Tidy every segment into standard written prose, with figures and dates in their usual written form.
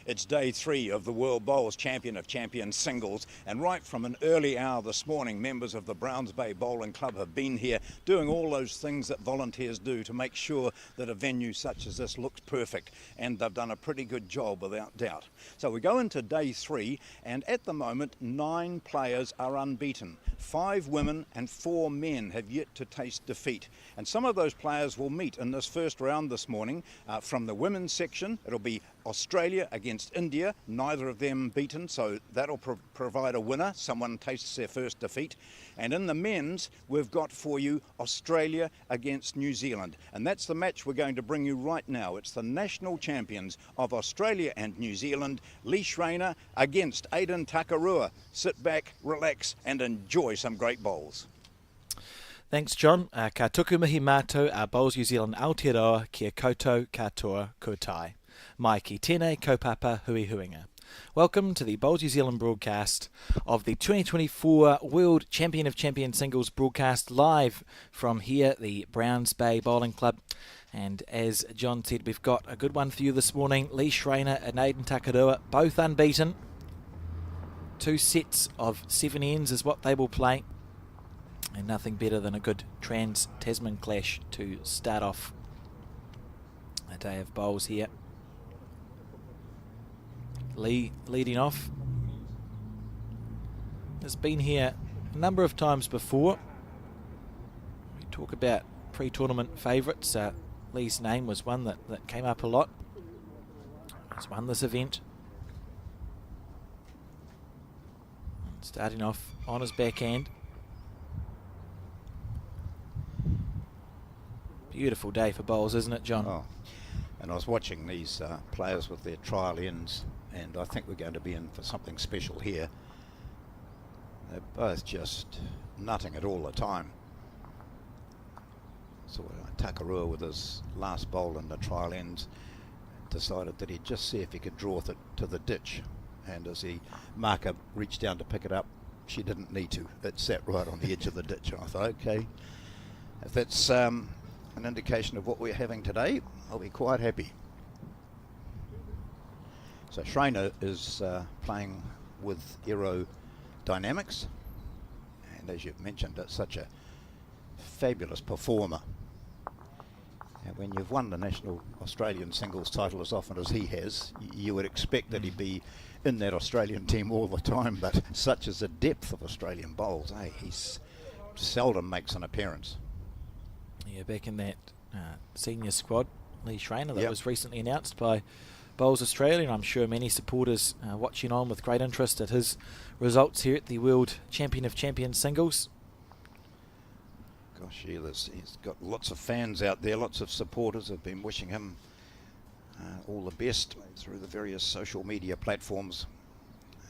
It's day 3 of the World Bowls Champion of Champions singles, and right from an early hour this morning, members of the Browns Bay Bowling Club have been here doing all those things that volunteers do to make sure that a venue such as this looks perfect, and they've done a pretty good job without doubt. So we go into day 3, and at the moment 9 players are unbeaten. 5 women and 4 men have yet to taste defeat, and some of those players will meet in this first round this morning. From the women's section, it'll be Australia against India, neither of them beaten, so that'll provide a winner. Someone tastes their first defeat. And in the men's, we've got for you Australia against New Zealand, and that's the match we're going to bring you right now. It's the national champions of Australia and New Zealand, Lee Schreiner against Aiden Takarua. Sit back, relax and enjoy some great bowls. Thanks, John. Ka tuku mihi mātou a Bowls New Zealand Aotearoa kia koutou katoa koutai. Mai ki tēnei kaupapa hui huinga. Welcome to the Bowls New Zealand broadcast of the 2024 World Champion of Champions Singles broadcast live from here, the Browns Bay Bowling Club. And as John said, we've got a good one for you this morning. Lee Schreiner and Aiden Takarua, both unbeaten. 2 sets of 7 ends is what they will play. And nothing better than a good Trans-Tasman clash to start off a day of bowls here. Lee leading off. Has been here a number of times before. We talk about pre-tournament favourites. Lee's name was one that came up a lot. He's won this event. Starting off on his backhand. Beautiful day for bowls, isn't it, John? Oh, and I was watching these players with their trial ends, and I think we're going to be in for something special here. They're both just nutting it all the time. So Takarua, with his last bowl in the trial ends, decided that he'd just see if he could draw it to the ditch. And as the marker reached down to pick it up, she didn't need to. It sat right on the edge of the ditch. And I thought, okay, if that's an indication of what we're having today, I'll be quite happy. So Schreiner is playing with aerodynamics, and as you've mentioned, it's such a fabulous performer. And when you've won the national Australian singles title as often as he has, you would expect that he'd be in that Australian team all the time, but such is the depth of Australian bowls. He seldom makes an appearance. Yeah, back in that senior squad, Lee Schreiner, that was recently announced by Bowls Australia, and I'm sure many supporters watching on with great interest at his results here at the World Champion of Champions Singles. Gosh, he's got lots of fans out there, lots of supporters have been wishing him all the best through the various social media platforms,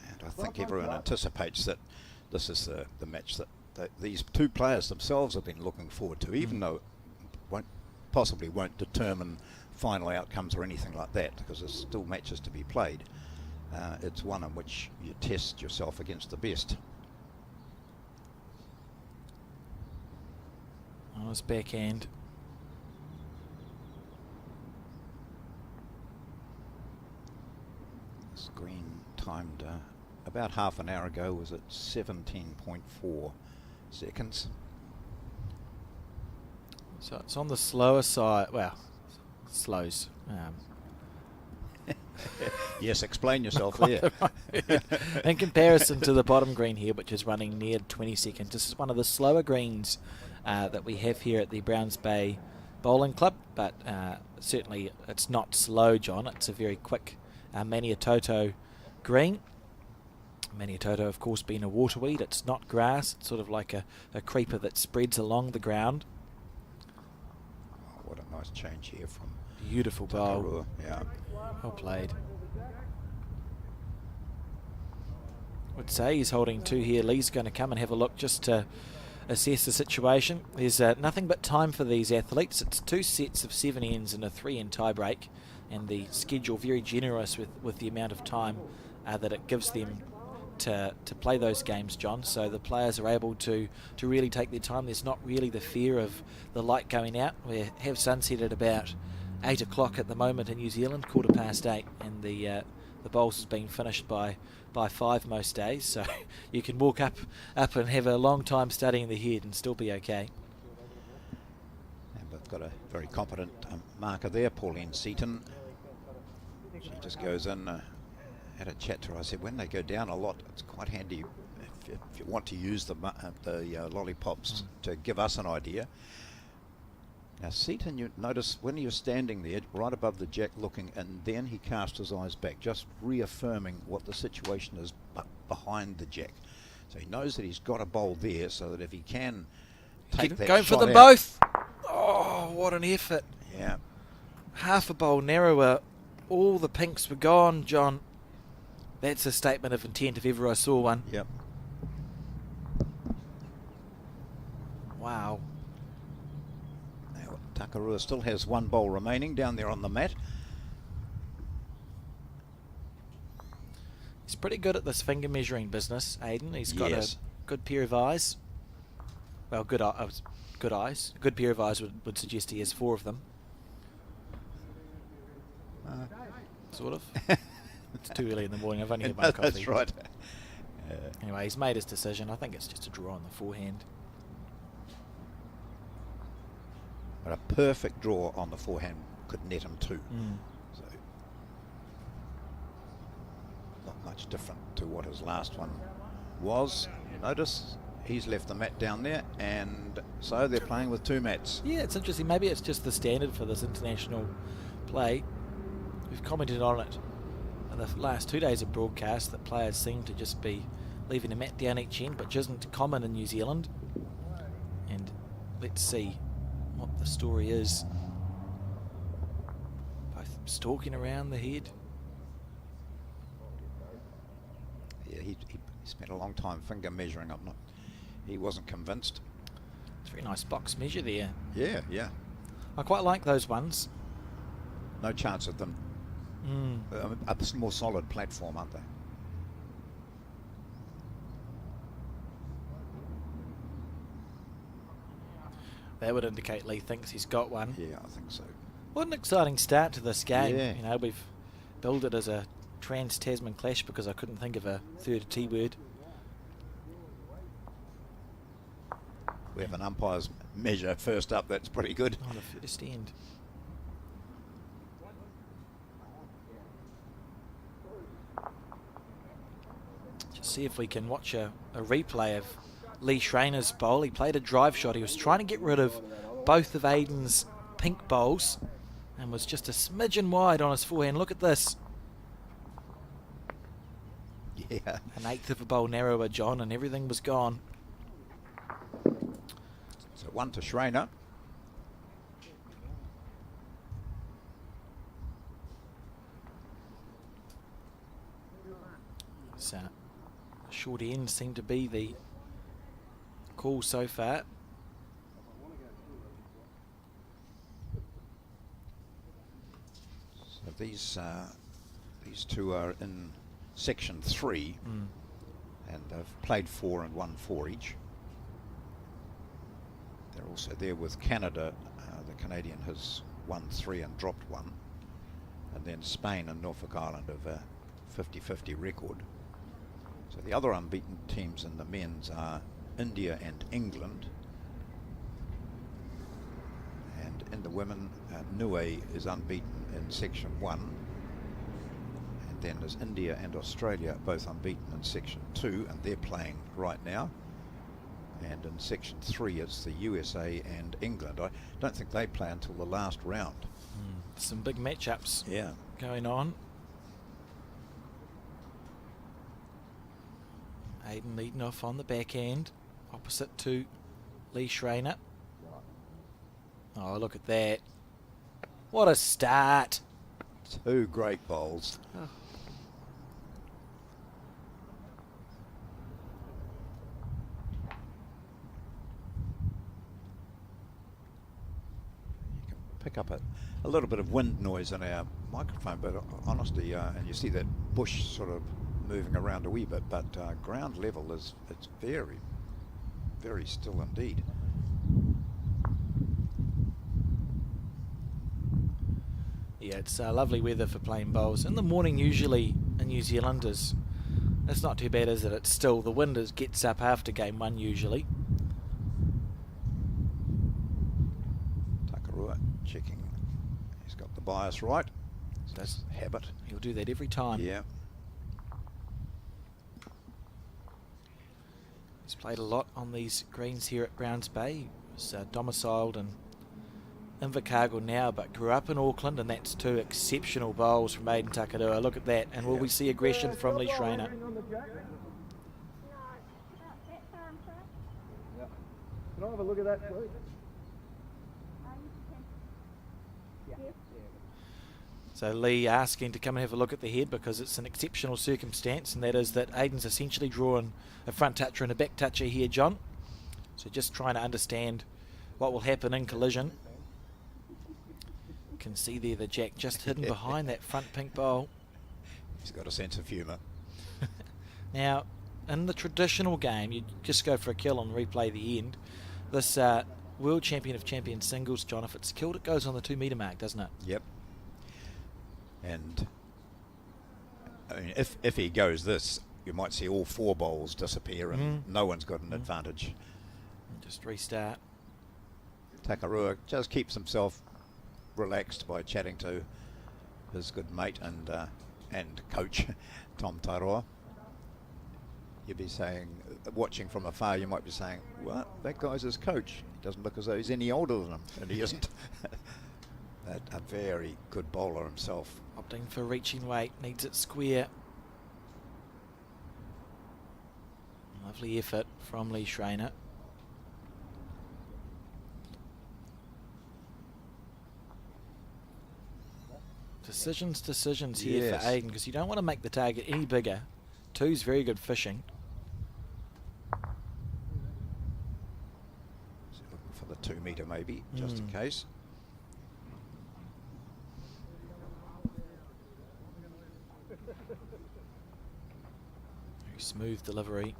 and I think everyone anticipates that this is the match that these 2 players themselves have been looking forward to, even though it possibly won't determine final outcomes or anything like that, because there's still matches to be played. It's one in which you test yourself against the best. On his backhand. Screen timed about half an hour ago was at 17.4 seconds. So it's on the slower side. Well, slows. Yes, explain yourself there. In comparison to the bottom green here, which is running near 20 seconds, this is one of the slower greens that we have here at the Browns Bay Bowling Club, but certainly it's not slow, John. It's a very quick Maniatoto green. Maniatoto, of course, being a waterweed. It's not grass. It's sort of like a creeper that spreads along the ground. Oh, what a nice change here from beautiful bowl. Yeah. Well played. Would say he's holding 2 here. Lee's going to come and have a look just to assess the situation. There's nothing but time for these athletes. It's 2 sets of 7 ends and a 3-end tie break, and the schedule very generous with the amount of time that it gives them to play those games, John. So the players are able to really take their time. There's not really the fear of the light going out. We have sunset at about 8 o'clock at the moment in New Zealand, 8:15, and the the bowls has been finished by 5 most days, so you can walk up and have a long time studying the head and still be okay. And we've got a very competent marker there, Pauline Seaton. She just goes in, had a chat to her. I said, when they go down a lot, it's quite handy if you want to use the lollipops to give us an idea. Now Seaton, you notice when he was standing there right above the jack looking, and then he cast his eyes back, just reaffirming what the situation is behind the jack. So he knows that he's got a bowl there, so that if he can take that going shot for them out, both. Oh, what an effort. Yeah. Half a bowl narrower. All the pinks were gone, John. That's a statement of intent if ever I saw one. Yep. Wow. Now, Takarua still has one bowl remaining down there on the mat. He's pretty good at this finger measuring business, Aidan. He's got Yes. a good pair of eyes. Well, good eyes. A good pair of eyes would suggest he has 4 of them. Sort of. It's too early in the morning. I've only had one coffee. That's right. Anyway, he's made his decision. I think it's just a draw on the forehand. But a perfect draw on the forehand could net him 2. So not much different to what his last one was. You notice he's left the mat down there, and so they're playing with 2 mats. Yeah, it's interesting. Maybe it's just the standard for this international play. We've commented on it in the last 2 days of broadcast that players seem to just be leaving a mat down each end, which isn't common in New Zealand. And let's see what the story is. Both stalking around the head. Yeah, he spent a long time finger measuring. He wasn't convinced. It's a very nice box measure there. Yeah, yeah. I quite like those ones. No chance of them. A more solid platform, aren't they? That would indicate Lee thinks he's got one. Yeah, I think so. What an exciting start to this game. Yeah. You know, we've billed it as a trans-Tasman clash because I couldn't think of a third T word. We have an umpire's measure first up. That's pretty good. On the first end. Just see if we can watch a replay of Lee Schreiner's bowl. He played a drive shot. He was trying to get rid of both of Aidan's pink bowls and was just a smidgen wide on his forehand. Look at this. Yeah. An 1/8 of a bowl narrower, John, and everything was gone. So 1 to Schreiner. So, short end seemed to be the call so far. So these 2 are in section 3, and they've played 4 and won 4 each. They're also there with Canada. The Canadian has won 3 and dropped 1, and then Spain and Norfolk Island have a 50-50 record. So the other unbeaten teams in the men's are India and England. And in the women, Niue is unbeaten in section 1. And then there's India and Australia, both unbeaten in section 2, and they're playing right now. And in section 3, it's the USA and England. I don't think they play until the last round. Some big matchups Yeah. going on. Aidan leading off on the backhand, opposite to Lee Schreiner. Oh, look at that. What a start. 2 great bowls. Oh. You can pick up a little bit of wind noise in our microphone, but honestly, and you see that bush sort of moving around a wee bit, but ground level it's very, very still indeed. Yeah, it's lovely weather for playing bowls. In the morning, usually in New Zealand is, it's not too bad, is it? It's still, the wind gets up after game 1 usually. Takarua checking. He's got the bias right. That's habit. He'll do that every time. Yeah. He's played a lot on these greens here at Browns Bay. He's domiciled in Invercargill now, but grew up in Auckland, and that's 2 exceptional bowls from Aiden Takarua. Look at that. And will we see aggression from Lee Schreiner? Can I have a look at that, please? So Lee asking to come and have a look at the head because it's an exceptional circumstance, and that is that Aiden's essentially drawn a front toucher and a back toucher here, John. So just trying to understand what will happen in collision. You can see there the jack just hidden behind that front pink bowl. He's got a sense of humour. Now, in the traditional game, you just go for a kill and replay the end. This World Champion of Champions singles, John, if it's killed, it goes on the 2 metre mark, doesn't it? Yep. And I mean, if he goes this, you might see all 4 bowls disappear and no one's got an advantage. Just restart. Takarua just keeps himself relaxed by chatting to his good mate and coach, Tom Taroa. You'd be saying, watching from afar, you might be saying, "What? That guy's his coach. He doesn't look as though he's any older than him," and he isn't. A very good bowler himself. Opting for reaching weight, needs it square. Lovely effort from Lee Schreiner. Decisions here for Aiden, because you don't want to make the target any bigger. 2's very good fishing. So looking for the 2 metre maybe, just in case. Very smooth delivery.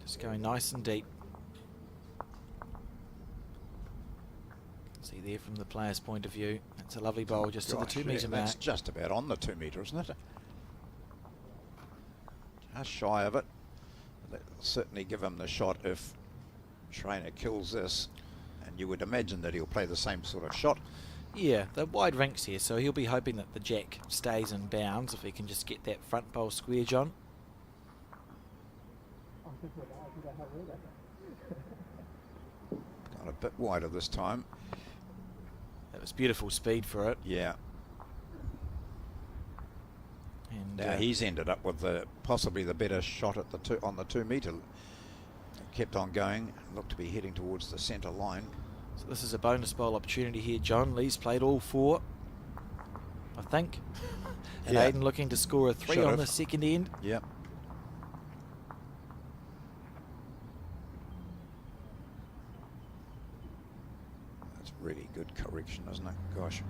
Just going nice and deep. See there from the player's point of view. That's a lovely bowl just to the 2 metre mark. That's just about on the 2 metre, isn't it? Just shy of it. That'll certainly give him the shot if Schreiner kills this. And you would imagine that he'll play the same sort of shot. Yeah, they're wide rinks here, so he'll be hoping that the jack stays in bounds if he can just get that front bowl square, John. Got a bit wider this time. That was beautiful speed for it. Yeah. And Now he's ended up with possibly the better shot at on the 2 metre. Kept on going, looked to be heading towards the centre line. So this is a bonus bowl opportunity here, John. Lee's played all 4, I think. And Aiden looking to score a 3 on the second end. Yep. That's really good correction, isn't it? Gosh.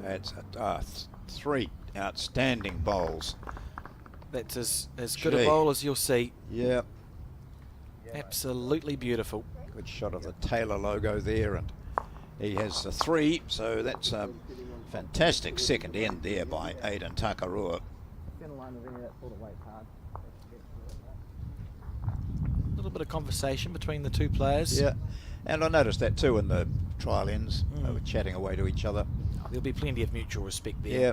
That's 3 outstanding bowls. That's as good a bowl as you'll see. Yep. Absolutely beautiful. Good shot of the Taylor logo there, and he has the 3, so that's a fantastic second end there by Aiden Takarua. A little bit of conversation between the 2 players. Yeah, and I noticed that too in the trial ends. They were chatting away to each other. There'll be plenty of mutual respect there. Yeah.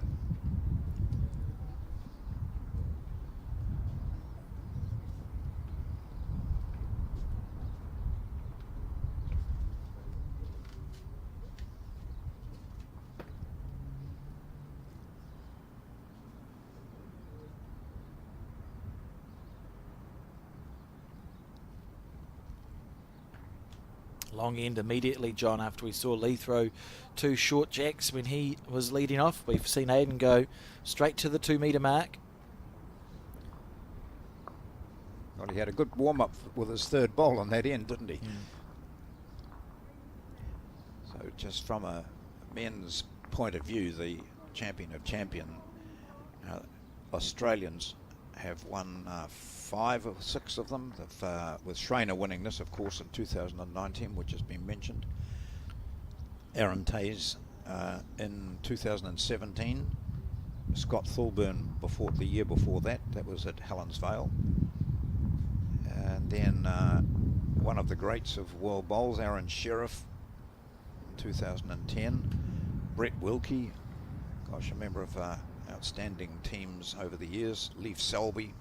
Long end immediately, John, after we saw Lee throw 2 short jacks when he was leading off. We've seen Aiden go straight to the 2 metre mark. Well, he had a good warm-up with his 3rd bowl on that end, didn't he? So just from a men's point of view, the champion of champion, Australians have won 5 or 6 of them, with Schreiner winning this, of course, in 2019, which has been mentioned. Aaron Tays in 2017, Scott Thorburn before the year before that. That was at Helensvale. And then one of the greats of world bowls, Aaron Sheriff, in 2010. Brett Wilkie, gosh, a member of outstanding teams over the years. Leif Selby.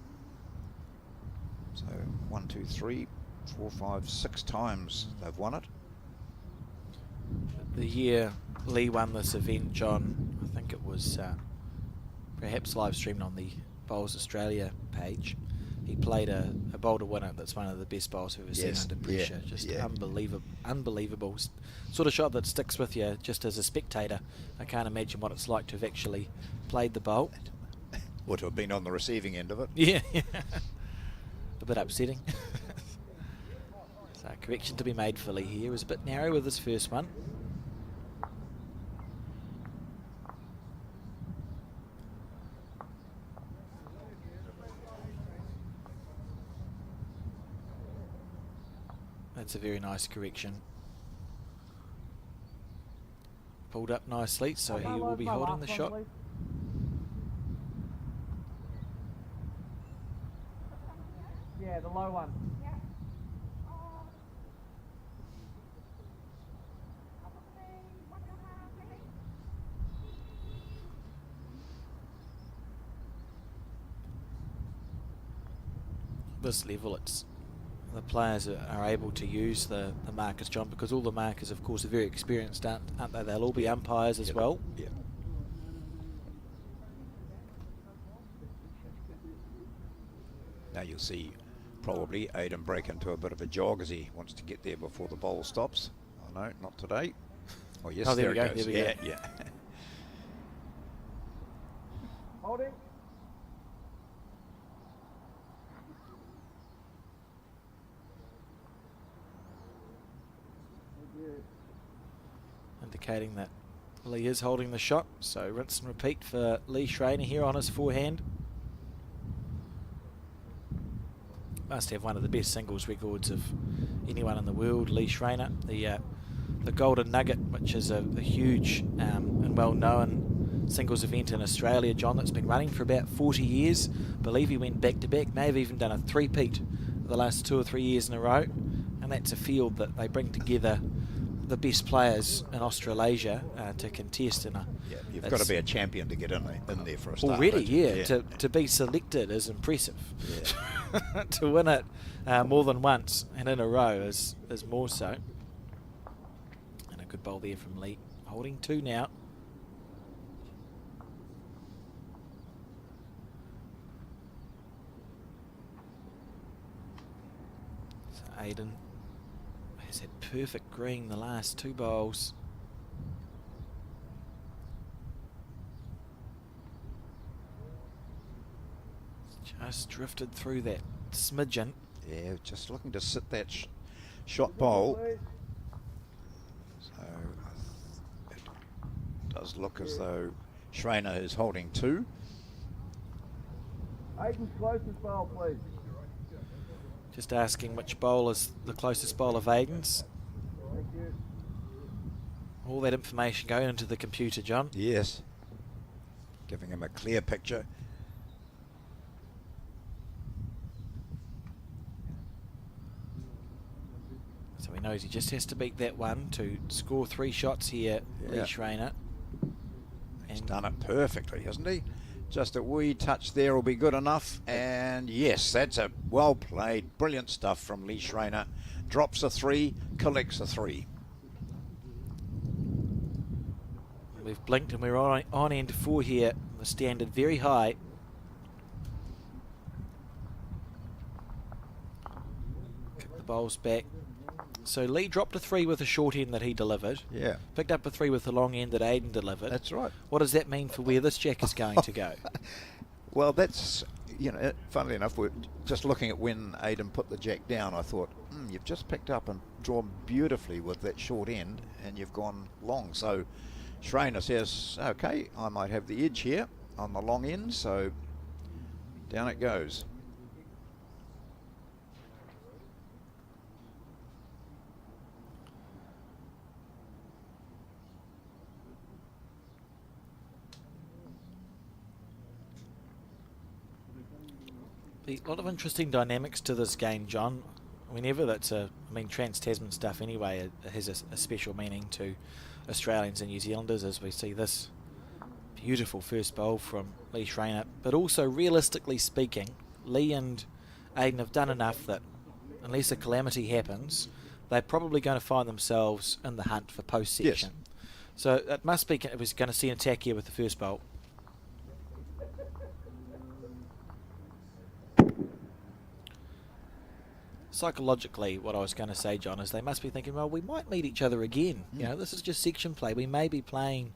So 1, 2, 3, 4, 5, 6 times they've won it. The year Lee won this event, John, I think it was perhaps live streamed on the Bowls Australia page. He played a bowler winner that's one of the best bowls we've ever seen under pressure. Just unbelievable sort of shot that sticks with you just as a spectator. I can't imagine what it's like to have actually played the bowl. Or to have been on the receiving end of it. Yeah. A bit upsetting. So correction to be made for Lee here. He was a bit narrow with his first one. That's a very nice correction. Pulled up nicely, so he will be holding the shot. Yeah, the low one. This level, it's the players are able to use the markers, John, because all the markers, of course, are very experienced, aren't they? They'll all be umpires as well. Yeah. Now you'll see probably Aidan break into a bit of a jog as he wants to get there before the bowl stops. Oh no, not today. Oh yes, Oh, there there we it go, goes. there we go. Yeah. Holding. Indicating that Lee is holding the shot, so rinse and repeat for Lee Schreiner here on his forehand. Must have one of the best singles records of anyone in the world, Lee Schreiner. The Golden Nugget, which is a huge and well-known singles event in Australia, John, that's been running for about 40 years. I believe he went back-to-back, may have even done a three-peat the last 2 or 3 years in a row. And that's a field that they bring together the best players in Australasia to contest. And Yeah, you've got to be a champion to get in there for a start. already, don't you? yeah. To be selected is impressive. Yeah. To win it more than once and in a row is more so. And a good bowl there from Lee. Holding 2 now. So Aidan has had perfect green the last 2 bowls. Just drifted through that smidgen. Yeah, just looking to sit that shot bowl. So it does look as though Schreiner is holding 2. Aiden's closest bowl, please. Just asking which bowl is the closest bowl of Aidan's. Thank you. All that information going into the computer, John. Yes. Giving him a clear picture. So he knows he just has to beat that one to score 3 shots here, Yeah. Lee Schreiner. He's done it perfectly, hasn't he? Just a wee touch there will be good enough. And yes, that's a well played, brilliant stuff from Lee Schreiner. Drops a 3, collects a 3. We've blinked and we're on end 4 here. The standard very high. Kick the bowls back. So Lee dropped a 3 with a short end that he delivered. Yeah. Picked up a 3 with the long end that Aidan delivered. That's right. What does that mean for where this jack is going to go? Well, that's, funnily enough, we're just looking at when Aidan put the jack down, I thought, you've just picked up and drawn beautifully with that short end and you've gone long. So Schreiner says, okay, I might have the edge here on the long end, so down it goes. A lot of interesting dynamics to this game, John. Whenever that's Trans-Tasman stuff anyway, it has a special meaning to Australians and New Zealanders as we see this beautiful first bowl from Lee Schreiner. But also, realistically speaking, Lee and Aiden have done enough that unless a calamity happens, they're probably going to find themselves in the hunt for post-section. Yes. So it must be, it was going to see an attack here with the first bowl. Psychologically, what I was going to say, John, is they must be thinking, well, we might meet each other again. You know, this is just section play. We may be playing,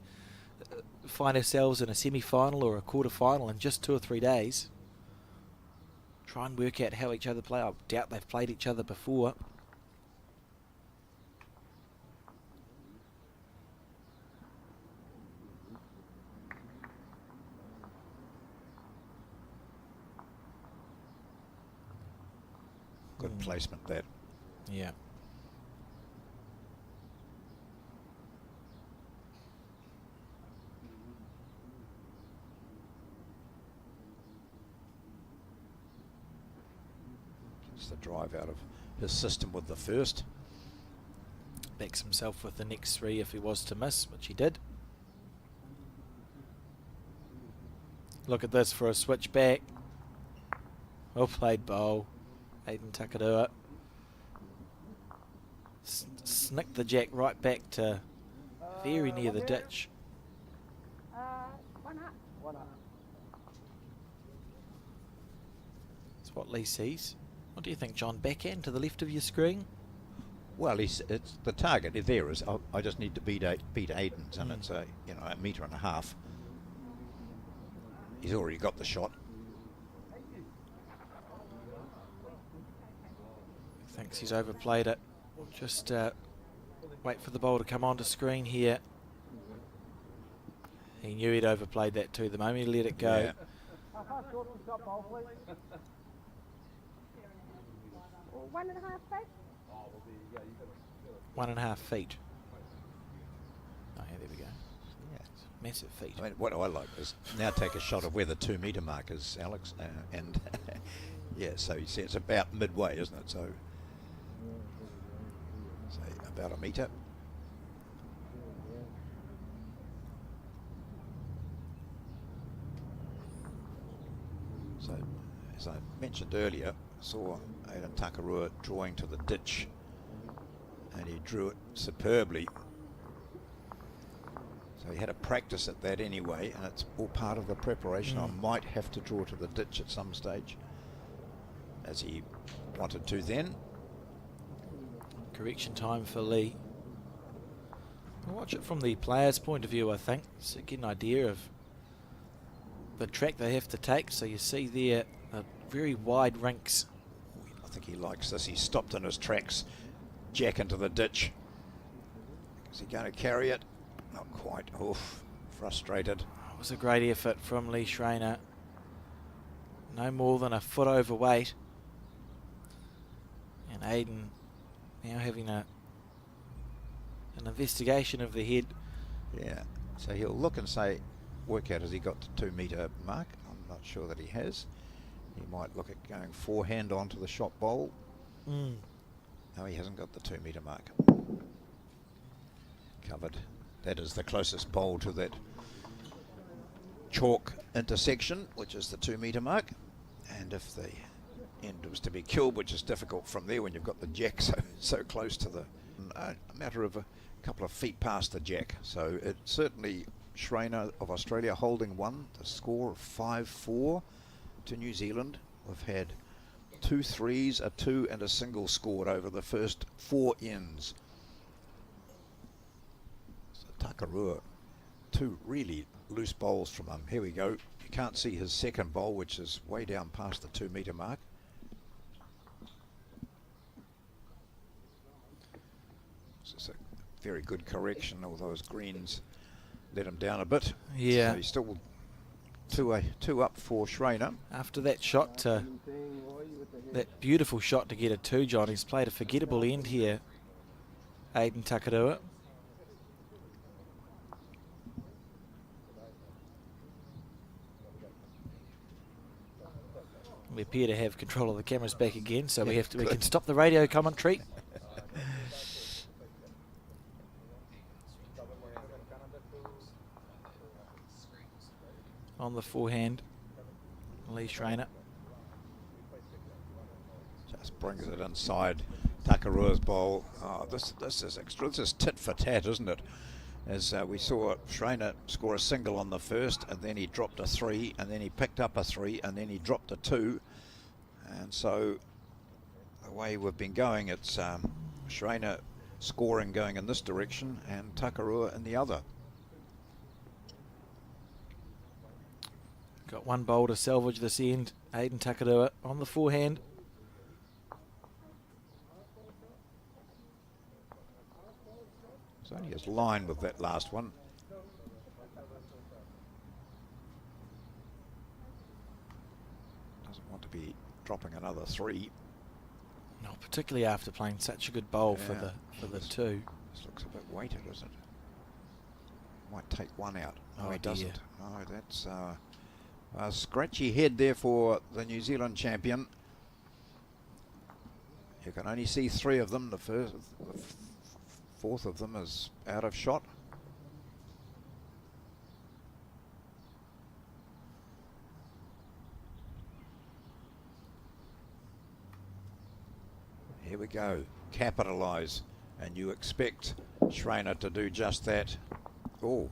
find ourselves in a semi-final or a quarter-final in just 2 or 3 days. Try and work out how each other play. I doubt they've played each other before. Good placement there. Yeah. Gets the drive out of his system with the first. Backs himself with the next 3 if he was to miss, which he did. Look at this for a switchback. Well played bowl. Aiden Takadua. Snicked the jack right back to very near the ditch. One up. That's what Lee sees. What do you think, John? Backhand to the left of your screen? Well, it's the target there is. I just need to beat Aiden's, and it's a 1.5 meters. He's already got the shot. Thinks he's overplayed it. Just wait for the ball to come onto screen here. He knew he'd overplayed that too. The moment he let it go. Yeah. How far short the shot bowl, please? 1.5 feet. 1.5 feet. Oh yeah, there we go. Yeah. Massive feet. I mean, what I like is now take a shot of where the 2 meter mark is, Alex, and yeah. So you see, it's about midway, isn't it? So about 1 meter. So, as I mentioned earlier, saw Aidan Takarua drawing to the ditch, and he drew it superbly. So he had a practice at that anyway, and it's all part of the preparation. I might have to draw to the ditch at some stage, as he wanted to then. Correction time for Lee. I'll watch it from the player's point of view, I think, so get an idea of the track they have to take. So you see there very wide rinks. I think he likes this. He stopped in his tracks, jack into the ditch. Is he going to carry it? Not quite. Oof, frustrated. It was a great effort from Lee Schreiner. No more than a foot overweight. And Aiden now having an investigation of the head. Yeah, so he'll look and say, work out, has he got the 2 meter mark? I'm not sure that he has. He might look at going forehand onto the shot bowl. No, he hasn't got the 2 meter mark. Covered. That is the closest bowl to that chalk intersection, which is the 2 meter mark. And if the end was to be killed, which is difficult from there when you've got the jack so close to the a matter of a couple of feet past the jack. So it's certainly Schreiner of Australia holding one. The score of 5-4 to New Zealand. We've had 2 threes, a 2 and a single scored over the first 4 ends. So Takarua, 2 really loose bowls from him. Here we go. You can't see his second bowl, which is way down past the 2 meter mark. This is a very good correction, although his greens let him down a bit. Yeah. So he's still 2 up for Schreiner. After that shot, that beautiful shot to get a 2, John, he's played a forgettable end here, Aiden Takarua. We appear to have control of the cameras back again, so we can stop the radio commentary. On the forehand, Lee Schreiner. Just brings it inside Takarua's bowl. Oh, this is extra. This is tit for tat, isn't it? As we saw Schreiner score a single on the first, and then he dropped a 3, and then he picked up a 3, and then he dropped a 2. And so the way we've been going, it's Schreiner scoring going in this direction and Takarua in the other. Got one bowl to salvage this end. Aiden Takarua on the forehand. It's only his line with that last one. Doesn't want to be dropping another 3. No, particularly after playing such a good bowl for the 2. This looks a bit weighted, isn't it? Might take one out. No, Oh, he dear. doesn't. No, that's a scratchy head there for the New Zealand champion. You can only see 3 of them. The fourth of them is out of shot. Here we go. Capitalise. And you expect Schreiner to do just that. Oh.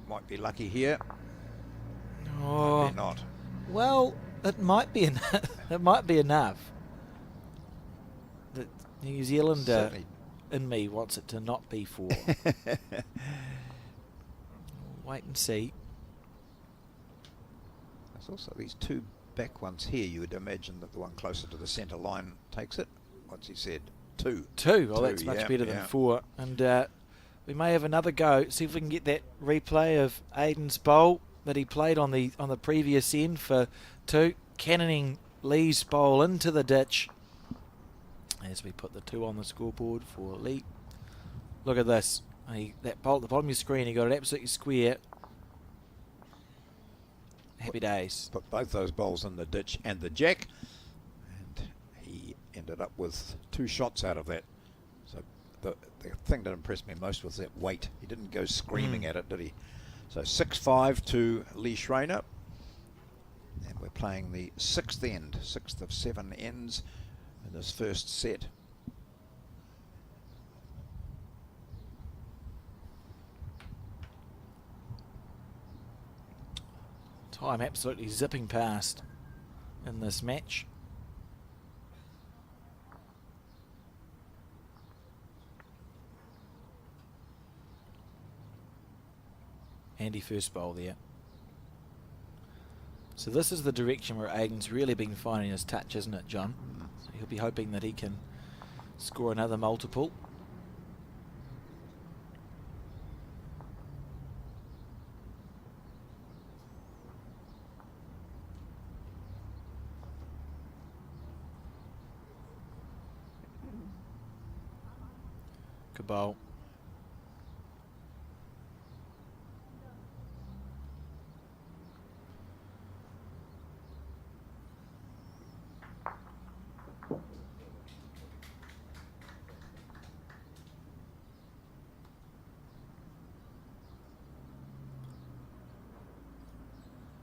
Might be lucky here. Oh, Maybe not. well, it might be it might be enough. The New Zealander Certainly. in me wants it to not be 4. Wait and see. There's also these 2 back ones here. You would imagine that the one closer to the centre line takes it. What's he said? 2. 2. Well, 2, that's much yeah, better than yeah. 4. And we may have another go. See if we can get that replay of Aiden's bowl that he played on the previous end for 2. Cannoning Lee's bowl into the ditch. As we put the 2 on the scoreboard for Lee. Look at this. That bowl at the bottom of your screen, he got it absolutely square. Happy days. Put both those bowls in the ditch and the jack. And he ended up with 2 shots out of that. So the thing that impressed me most was that weight. He didn't go screaming at it, did he? So 6-5 to Lee Schreiner. And we're playing the 6th end, 6th of 7 ends in this first set. Time absolutely zipping past in this match. Handy first bowl there. So this is the direction where Aiden's really been finding his touch, isn't it, John? So he'll be hoping that he can score another multiple. Good bowl.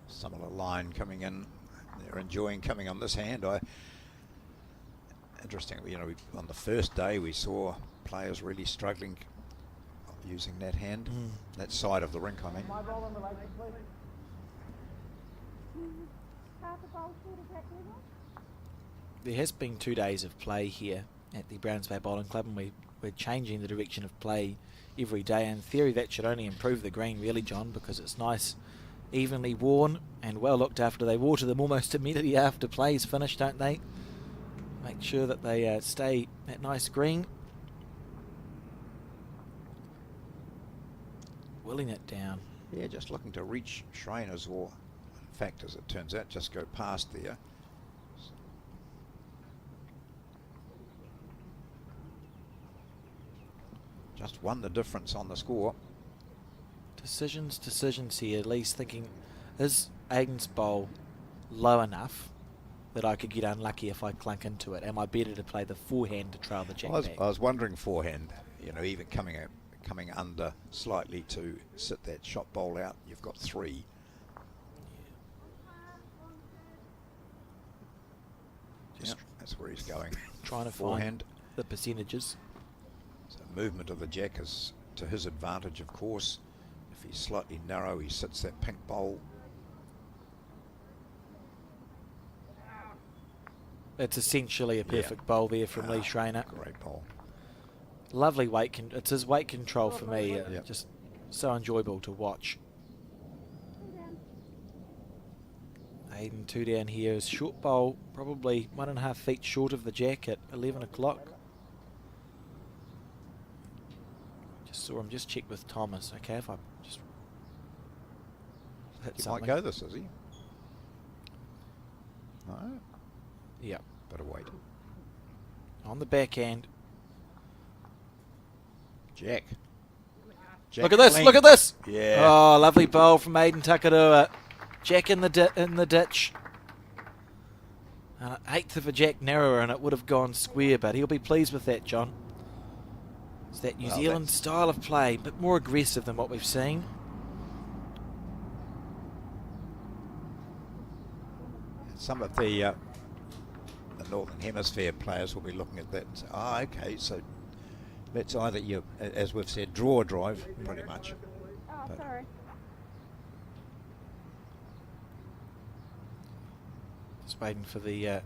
Similar line coming in. They're enjoying coming on this hand. Interesting, you know, on the first day we saw players really struggling using that hand, that side of the rink, I mean. My roll on the leg, please. Half a bowl short of that level. There has been 2 days of play here at the Browns Bay Bowling Club, and we're changing the direction of play every day. In theory, that should only improve the green, really, John, because it's nice, evenly worn and well looked after. They water them almost immediately after play's finished, don't they? Make sure that they stay that nice green. Willing it down. Yeah, just looking to reach Schreiner's, or in fact, as it turns out, just go past there. Just won the difference on the score. Decisions here. At least thinking, is Aiden's bowl low enough that I could get unlucky if I clunk into it? Am I better to play the forehand to trail the jack back? I was wondering forehand, you know, even coming under slightly to sit that shot bowl out. You've got 3. Just that's where he's going. Trying to forehand. find the percentages. So movement of the jack is to his advantage, of course. If he's slightly narrow, he sits that pink bowl. It's essentially a perfect bowl there from Lee Schreiner. Great bowl. Lovely weight. It's his weight control for me. Yep. Just so enjoyable to watch. Hayden 2 down here is short bowl, probably 1.5 feet short of the jack at 11 o'clock. Just saw him just check with Thomas. Okay, if I just hit He something. might go this, is he? No? Yep. Better wait. On the backhand. Jack. Look at this! clean. Look at this! Yeah. Oh, lovely bowl from Aiden Takarua. Jack in the ditch. And an 1/8 of a jack narrower, and it would have gone square, but he'll be pleased with that, John. It's that New Zealand style of play, a bit more aggressive than what we've seen. Some of the Northern Hemisphere players will be looking at that and say, okay, so that's either, as we've said, draw or drive, pretty much. Oh, But- sorry. Just waiting for the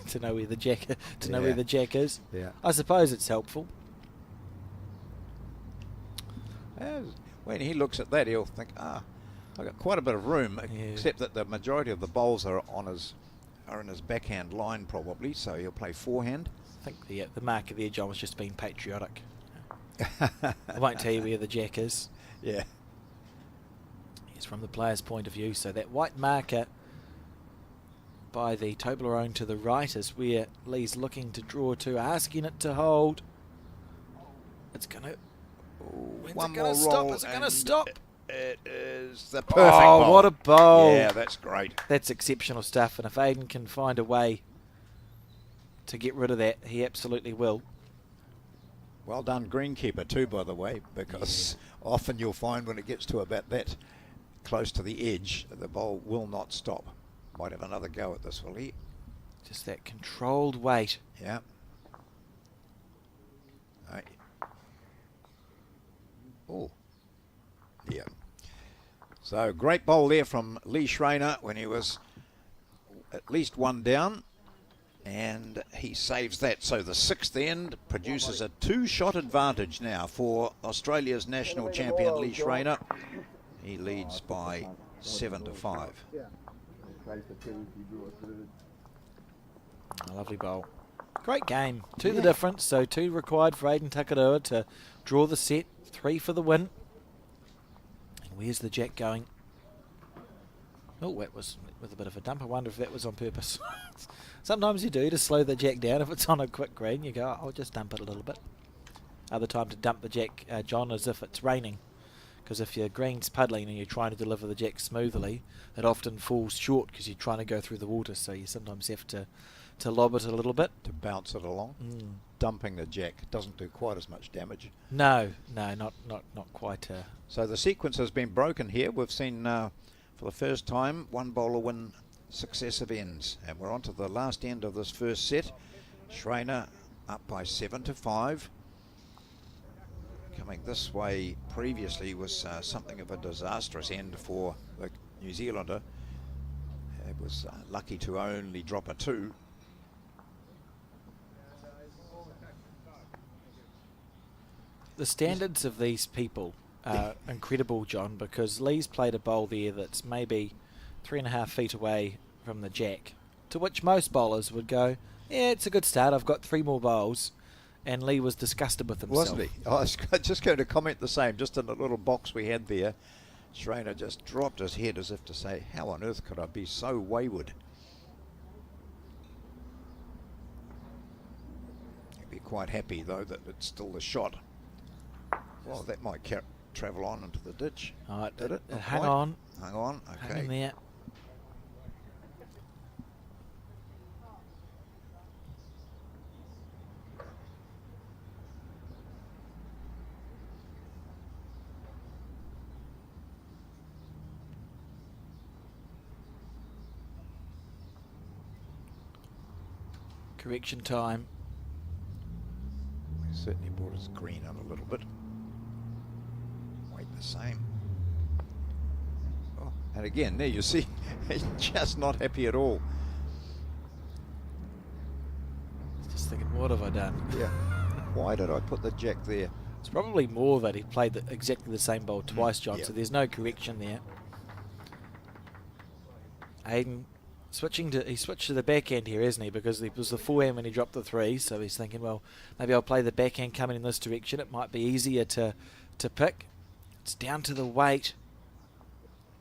to know where the jack know Yeah. where the jack is. Yeah. I suppose it's helpful. When he looks at that, he'll think, I've got quite a bit of room, Yeah. except that the majority of the bowls are in his backhand line probably, so he'll play forehand. I think the marker there, John, was just being patriotic. I won't tell you where the jack is. Yeah. It's from the player's point of view, so that white marker by the Toblerone to the right is where Lee's looking to draw to, asking it to hold. It's going to... When's One it going more to stop? roll Is it going to and stop? It is the perfect Oh, bowl. what a bowl. Yeah, that's great. That's exceptional stuff, and if Aiden can find a way to get rid of that, he absolutely will. Well done, greenkeeper too, by the way, because often you'll find when it gets to about that close to the edge, the bowl will not stop. Might have another go at this, will he? Just that controlled weight. Yeah. Right. Oh. Yeah. So great bowl there from Lee Schreiner when he was at least 1 down. And he saves that. So the 6th end produces a 2-shot advantage now for Australia's national champion Lee Schreiner. He leads by 7-5. A lovely bowl. Great game. 2 the difference, so 2 required for Aiden Takarua to draw the set. 3 for the win. And where's the jack going? Oh, that was with a bit of a dump. I wonder if that was on purpose. Sometimes you do to slow the jack down. If it's on a quick green, you go, I'll just dump it a little bit. Other time to dump the jack, John, as if it's raining. Because if your green's puddling and you're trying to deliver the jack smoothly, it often falls short because you're trying to go through the water. So you sometimes have to lob it a little bit. To bounce it along. Mm. Dumping the jack doesn't do quite as much damage. No, not quite. So the sequence has been broken here. We've seen for the first time one bowler win successive ends, and we're on to the last end of this first set. Schreiner up by 7-5. Coming this way previously was something of a disastrous end for the New Zealander. It was lucky to only drop a 2. The standards of these people are incredible, John, because Lee's played a bowl there that's maybe 3.5 feet away from the jack, to which most bowlers would go, yeah, it's a good start, I've got 3 more bowls, and Lee was disgusted with himself. Wasn't he? I was just going to comment the same, just in the little box we had there. Schreiner just dropped his head as if to say, how on earth could I be so wayward? He'd be quite happy, though, that it's still the shot. Well, that might travel on into the ditch. Oh, Did it? Not hang quite. on. Hang on, Hang okay. in there. Correction time. He certainly brought his green on a little bit. Weight the same. Oh, and again, there you see, he's just not happy at all. Just thinking, what have I done? Yeah. Why did I put the jack there? It's probably more that he played exactly the same bowl twice, John, yeah. so there's no correction there. Aiden he switched to the backhand here, isn't he? Because it was the forehand when he dropped the 3, so he's thinking, well, maybe I'll play the backhand coming in this direction. It might be easier to pick. It's down to the weight.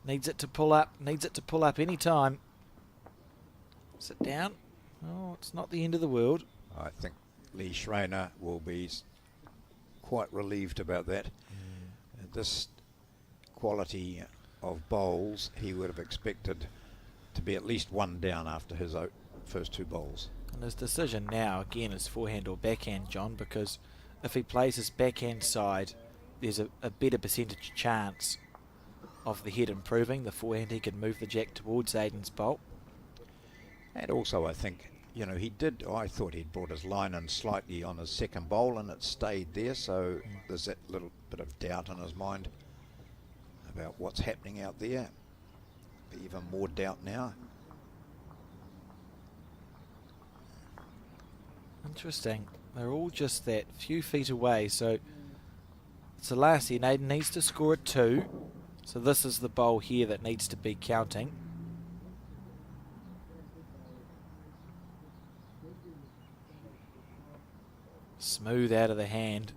Needs it to pull up any time. Sit down. Oh, it's not the end of the world. I think Lee Schreiner will be quite relieved about that. This quality of bowls, he would have expected to be at least 1 down after his first 2 bowls. And his decision now, again, is forehand or backhand, John, because if he plays his backhand side, there's a better percentage chance of the head improving. The forehand, he could move the jack towards Aiden's bowl. And also, I think, you know, I thought he'd brought his line in slightly on his second bowl and it stayed there, so there's that little bit of doubt in his mind about what's happening out there. Even more doubt now. Interesting. They're all just that few feet away, so it's the last here. Aiden needs to score a 2, so this is the bowl here that needs to be counting. Smooth out of the hand.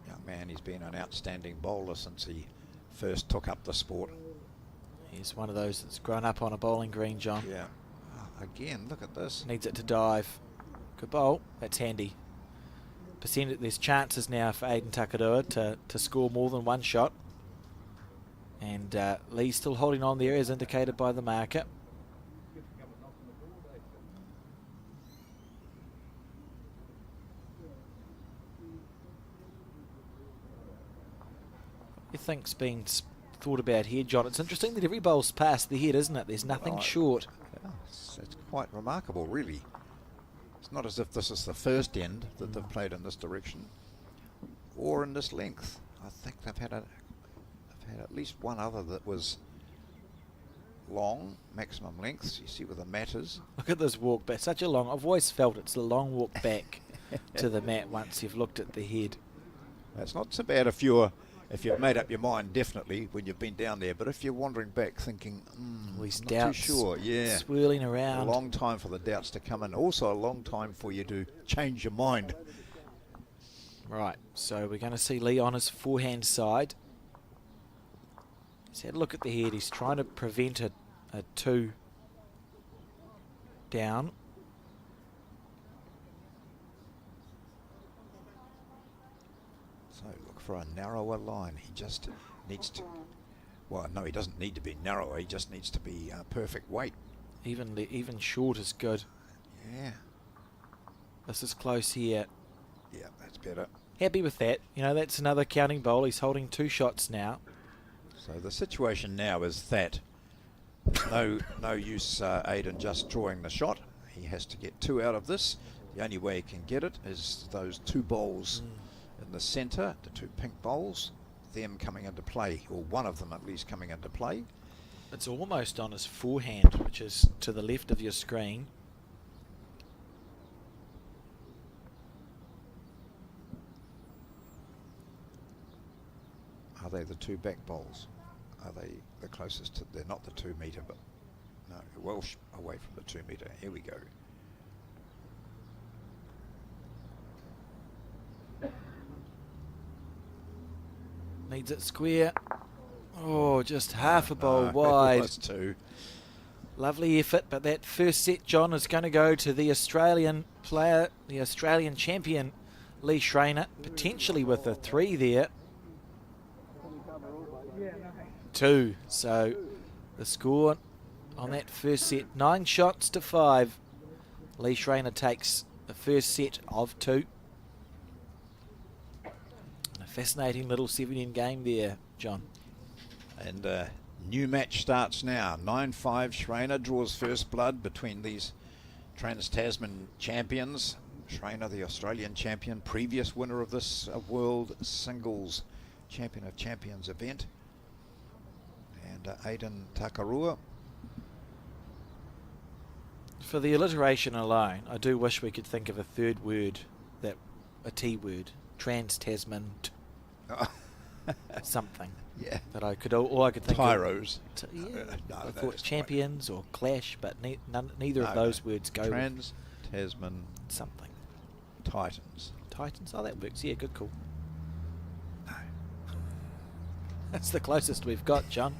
Young man, he's been an outstanding bowler since he first took up the sport. He's one of those that's grown up on a bowling green, John. Yeah. Oh, again, look at this. Needs it to dive. Good bowl. That's handy. There's chances now for Aiden Takadua to score more than 1 shot. And Lee's still holding on there as indicated by the marker. What do you think's been thought about here, John? It's interesting that every bowl's past the head, isn't it? There's nothing short. Yeah, it's quite remarkable, really. It's not as if this is the first end that they've played in this direction or in this length. I think they've had at least one other that was long, maximum lengths. You see where the mat is. Look at this walk back. Such a long. I've always felt it's the long walk back to the mat once you've looked at the head. It's not so bad if you've made up your mind, definitely, when you've been down there. But if you're wandering back thinking, These not doubts too sure, yeah, swirling around. A long time for the doubts to come in. Also a long time for you to change your mind. Right, so we're going to see Lee on his forehand side. He's had a look at the head. He's trying to prevent a 2 down. So look for a narrower line. He just needs to, well, no, he doesn't need to be narrower. He just needs to be perfect weight. Even short is good. Yeah. This is close here. Yeah, that's better. Happy with that. You know, that's another counting bowl. He's holding 2 shots now. So the situation now is that no use Aiden just drawing the shot. He has to get 2 out of this. The only way he can get it is those 2 bowls in the centre, the 2 pink bowls, them coming into play, or one of them at least coming into play. It's almost on his forehand, which is to the left of your screen. Are they the 2 back bowls? Are they the closest to? They're not the 2 metre, but no, well away from the 2 metre. Here we go. Needs it square. Oh, just half a bowl wide. That's 2. Lovely effort, but that first set, John, is going to go to the Australian player, the Australian champion, Lee Schreiner, potentially with a 3 there. 2. So the score on that first set, 9 shots to 5. Lee Schreiner takes the first set of 2. A fascinating little 7-end game there, John. And new match starts now. 9-5. Schreiner draws first blood between these Trans-Tasman champions. Trainer, the Australian champion, previous winner of this World Singles Champion of Champions event. And Aidan Takarua. For the alliteration alone, I do wish we could think of a third word, a T word, Trans-Tasman something. Yeah. That I could, all I could think Tyros. of. Yeah, No, I that thought is champions or clash, but neither of those words go with Trans-Tasman something. Titans. Titans? Oh, that works. Yeah, good call. No. That's the closest we've got, John.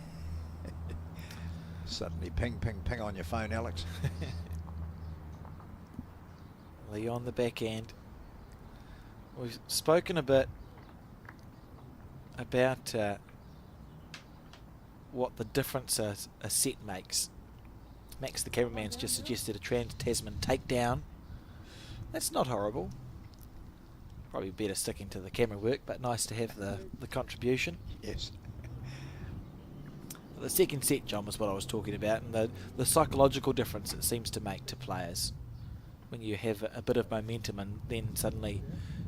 Suddenly ping, ping, ping on your phone, Alex. Lee on the back end. We've spoken a bit about what the difference a set makes. Max, the cameraman's just suggested a Trans-Tasman takedown. That's not horrible. Probably better sticking to the camera work, but nice to have the contribution. Yes. The second set, John, was what I was talking about, and the psychological difference it seems to make to players when you have a bit of momentum and then suddenly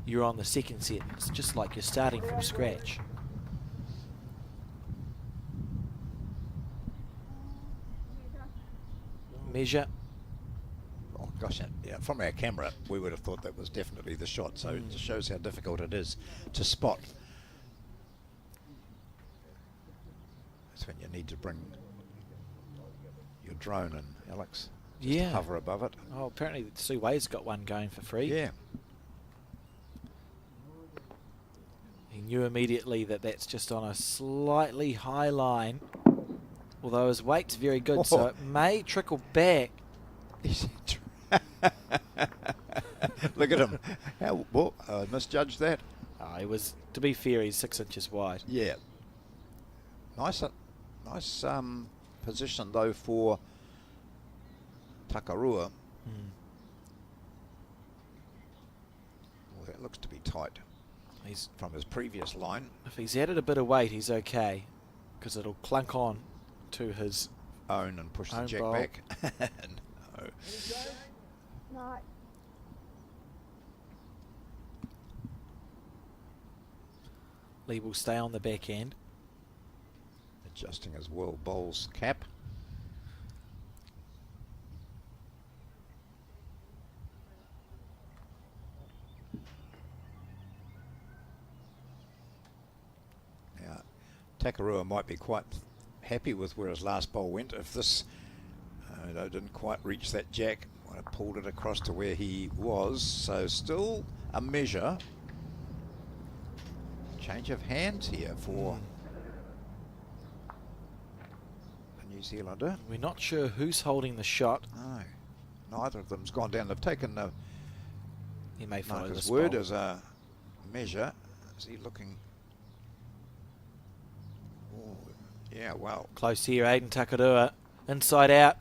you're on the second set. It's just like you're starting from scratch. Measure. Oh gosh, yeah. From our camera, we would have thought that was definitely the shot. So it just shows how difficult it is to spot. That's when you need to bring your drone in, Alex. Just Yeah. hover above it. Oh, apparently Sue Wade's got one going for free. Yeah. He knew immediately that that's just on a slightly high line, although his weight's very good, so it may trickle back. Look at him. How, well, I misjudged that. Oh, he was, to be fair, he's 6 inches wide. Yeah. Nice position though for Takarua. Well, that looks to be tight. He's, from his previous line. if he's added a bit of weight, he's okay, because it'll clunk on to his Own and push the own jack bowl. back. No. No. Lee will stay on the back end. Adjusting his world bowls cap. Now, Takarua might be quite happy with where his last bowl went. If this didn't quite reach that jack, might have pulled it across to where he was. So still a measure. Change of hands here for the New Zealander. We're not sure who's holding the shot. No, neither of them's gone down. They've taken the He may follow marker's this word bowl. as a measure. Is he looking? Oh, yeah, well. Close here, Aidan Takarua. Inside out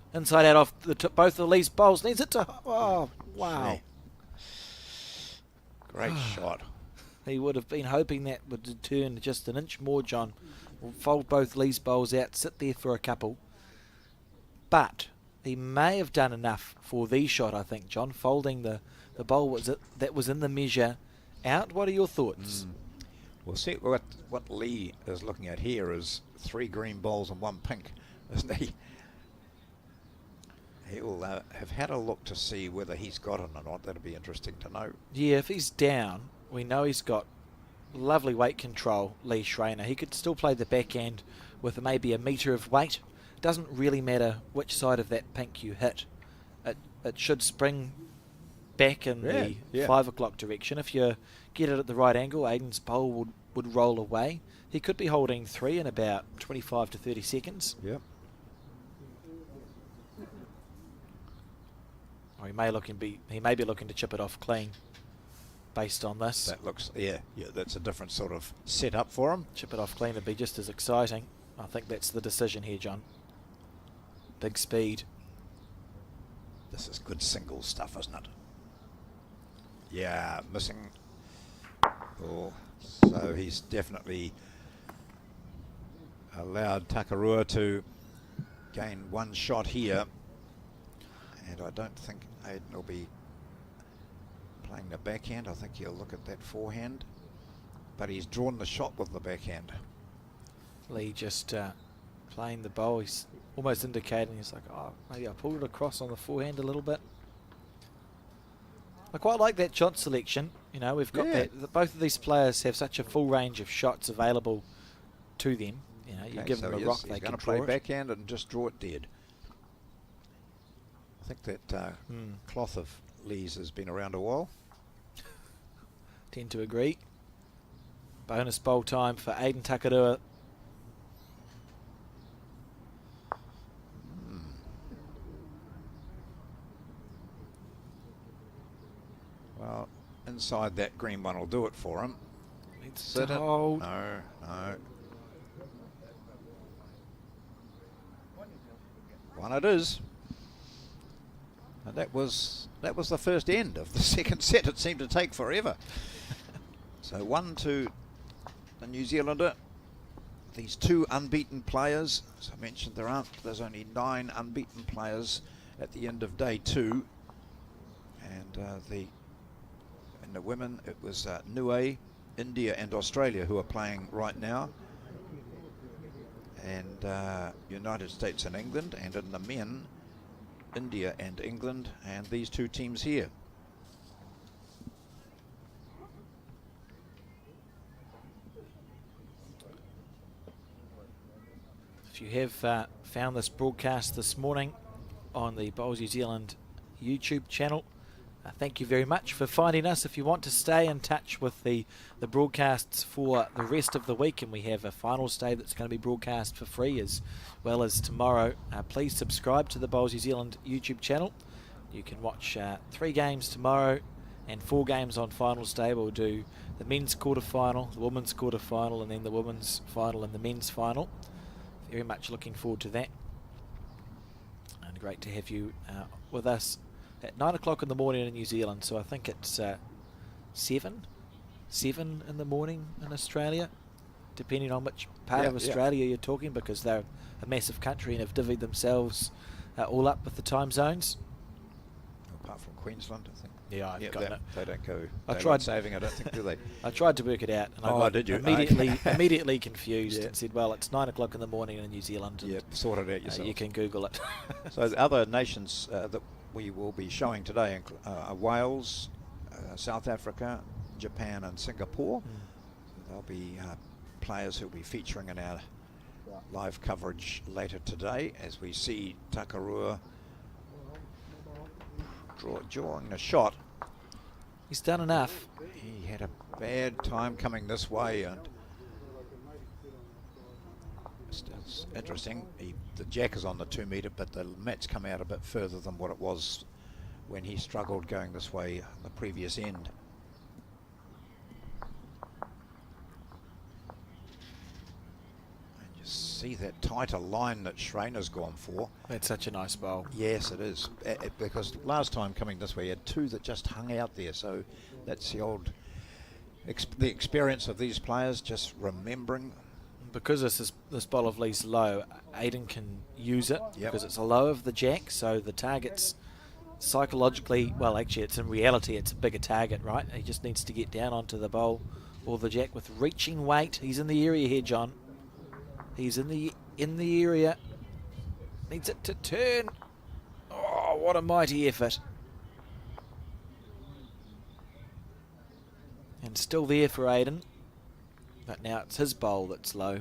off both of Lee's bowls. Needs it to... Oh, wow. Great shot. He would have been hoping that would turn just an inch more, John. We'll fold both Lee's bowls out, sit there for a couple. But he may have done enough for the shot, I think, John. Folding the bowl that was in the measure out. What are your thoughts? Well, see, what Lee is looking at here is 3 green bowls and 1 pink, isn't he? He'll have had a look to see whether he's got it or not. That'll be interesting to know. Yeah, if he's down, we know he's got lovely weight control, Lee Schreiner. He could still play the back end with maybe a metre of weight. Doesn't really matter which side of that pink you hit. It should spring back in the 5 o'clock direction. If you get it at the right angle, Aidan's bowl would roll away. He could be holding 3 in about 25 to 30 seconds. Yep. Or he may be looking to chip it off clean based on this. That looks, yeah, that's a different sort of setup for him. Chip it off clean would be just as exciting. I think that's the decision here, John. Big speed. This is good single stuff, isn't it? Yeah, missing. Oh, so he's definitely allowed Takarua to gain 1 shot here. And I don't think Aiden will be playing the backhand. I think he'll look at that forehand. But he's drawn the shot with the backhand. Lee just playing the bowl. He's almost indicating, he's like, oh, maybe I pulled it across on the forehand a little bit. I quite like that shot selection. You know, we've got that. Both of these players have such a full range of shots available to them. You know, you give them a rock, they can play draw it. backhand and just draw it dead. I think that cloth of Lee's has been around a while. Tend to agree. Bonus bowl time for Aiden Takarua. Well, inside that green one will do it for him. Needs to hold. No, no. One it is. And that was the first end of the second set. It seemed to take forever. So 1 to the New Zealander. These 2 unbeaten players. As I mentioned, there's only 9 unbeaten players at the end of day 2. And in the women, it was Niue, India and Australia who are playing right now. And United States and England. And in the men, India and England, and these 2 teams here. If you have found this broadcast this morning on the Bowls New Zealand YouTube channel, thank you very much for finding us. If you want to stay in touch with the broadcasts for the rest of the week, and we have a finals day that's going to be broadcast for free as well as tomorrow, please subscribe to the Bowls New Zealand YouTube channel. You can watch 3 games tomorrow and 4 games on finals day. We'll do the men's quarterfinal, the women's quarterfinal, and then the women's final and the men's final. Very much looking forward to that. And great to have you with us at 9 o'clock in the morning in New Zealand. So I think it's 7 in the morning in Australia, depending on which part of Australia you're talking, because they're a massive country and have divvied themselves all up with the time zones. Apart from Queensland, I think. Yeah, I've got it. They don't go. I tried saving, I don't think, do they? I tried to work it out, and I got did you? immediately confused and said, "Well, it's 9 o'clock in the morning in New Zealand." Yeah, sort it out yourself. You can Google it. So the other nations that we will be showing today are Wales, South Africa, Japan, and Singapore. There'll be players who'll be featuring in our live coverage later today, as we see Takarua drawing a shot. He's done enough. He had a bad time coming this way, and it's interesting. The jack is on the 2 metre, but the mat's come out a bit further than what it was when he struggled going this way the previous end. See that tighter line that Schreiner's gone for. That's such a nice bowl. Yes, it is. Because last time coming this way, he had 2 that just hung out there. So that's the old the experience of these players, just remembering. Because this bowl of Lee's low, Aiden can use it because it's a low of the jack. So the target's psychologically, well, actually, it's in reality, it's a bigger target, right? He just needs to get down onto the bowl or the jack with reaching weight. He's in the area here, John. He's in the area. Needs it to turn. Oh, what a mighty effort. And still there for Aiden. But now it's his bowl that's low.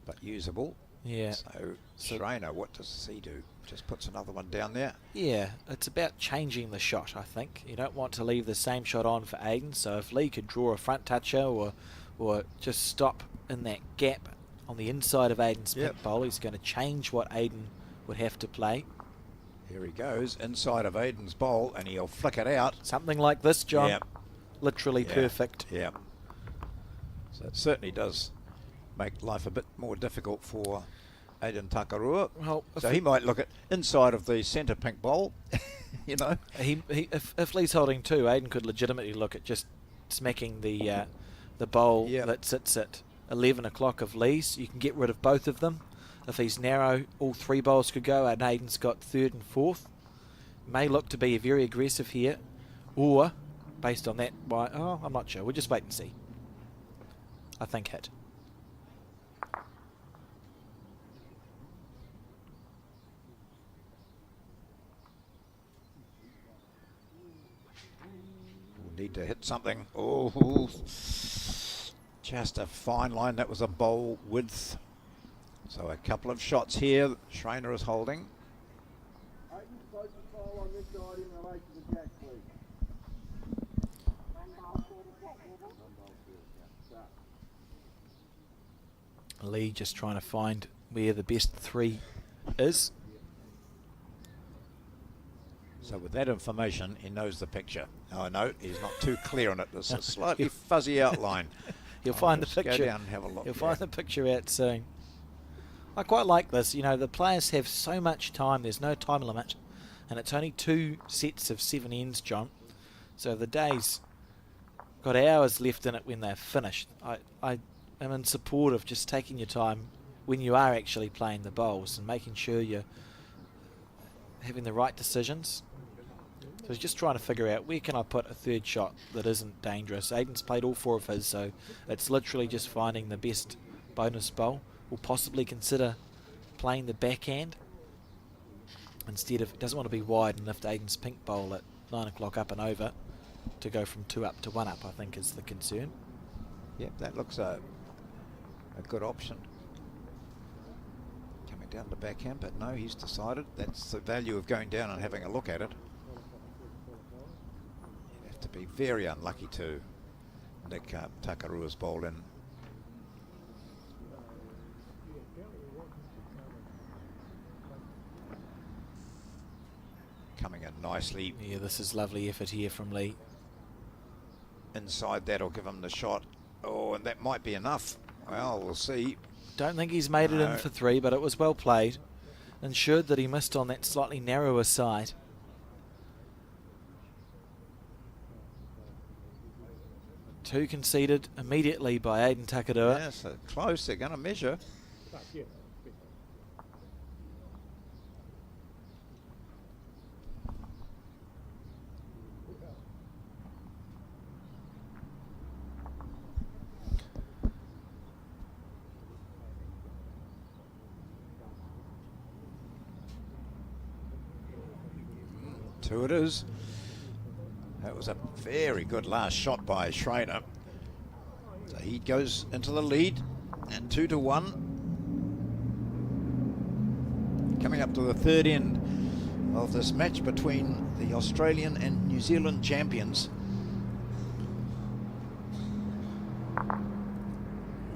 But usable. Yeah. So Schreiner, what does he do? Just puts another one down there. Yeah, it's about changing the shot, I think. You don't want to leave the same shot on for Aiden. So if Lee could draw a front toucher or just stop in that gap on the inside of Aiden's pink bowl, he's going to change what Aiden would have to play. Here he goes, inside of Aiden's bowl, and he'll flick it out. Something like this, John. Yep. Literally perfect. Yeah. So it certainly does make life a bit more difficult for Aiden Takarua. Well, so he might look at inside of the centre pink bowl, you know. If Lee's holding 2, Aiden could legitimately look at just smacking the bowl that sits at 11 o'clock of Lee's. You can get rid of both of them. If he's narrow, all 3 bowls could go, and Aiden's got 3rd and 4th. May look to be very aggressive here, or based on that, I'm not sure. We'll just wait and see. I think hit. Need to hit something. Oh, just a fine line. That was a bowl width. So a couple of shots here. Schreiner is holding. Lee just trying to find where the best 3 is. So with that information, he knows the picture. Oh no, he's not too clear on it. There's a slightly fuzzy outline. He'll find the Just go picture. down and have a look. He'll find the picture out soon. I quite like this. You know, the players have so much time. There's no time limit, and it's only 2 sets of 7 ends, John. So the day's got hours left in it when they're finished. I am in support of just taking your time when you are actually playing the bowls and making sure you're having the right decisions. So he's just trying to figure out where can I put a 3rd shot that isn't dangerous. Aiden's played all 4 of his, so it's literally just finding the best bonus bowl. We'll possibly consider playing the backhand instead of, doesn't want to be wide and lift Aiden's pink bowl at 9 o'clock up and over to go from 2 up to 1 up, I think is the concern. Yep, that looks a good option. Coming down the backhand, but no, he's decided that's the value of going down and having a look at it. You have to be very unlucky to nick Takarua's bowl in. Coming in nicely. Yeah, this is lovely effort here from Lee. Inside that'll give him the shot. Oh, and that might be enough. Well, we'll see. Don't think he's made it in for 3, but it was well played. Ensured that he missed on that slightly narrower side. Two conceded immediately by Aiden Takarua. Yeah, so close. They're going to measure. Two it is. That was a very good last shot by Schreiner. So he goes into the lead at 2-1. Coming up to the 3rd end of this match between the Australian and New Zealand champions.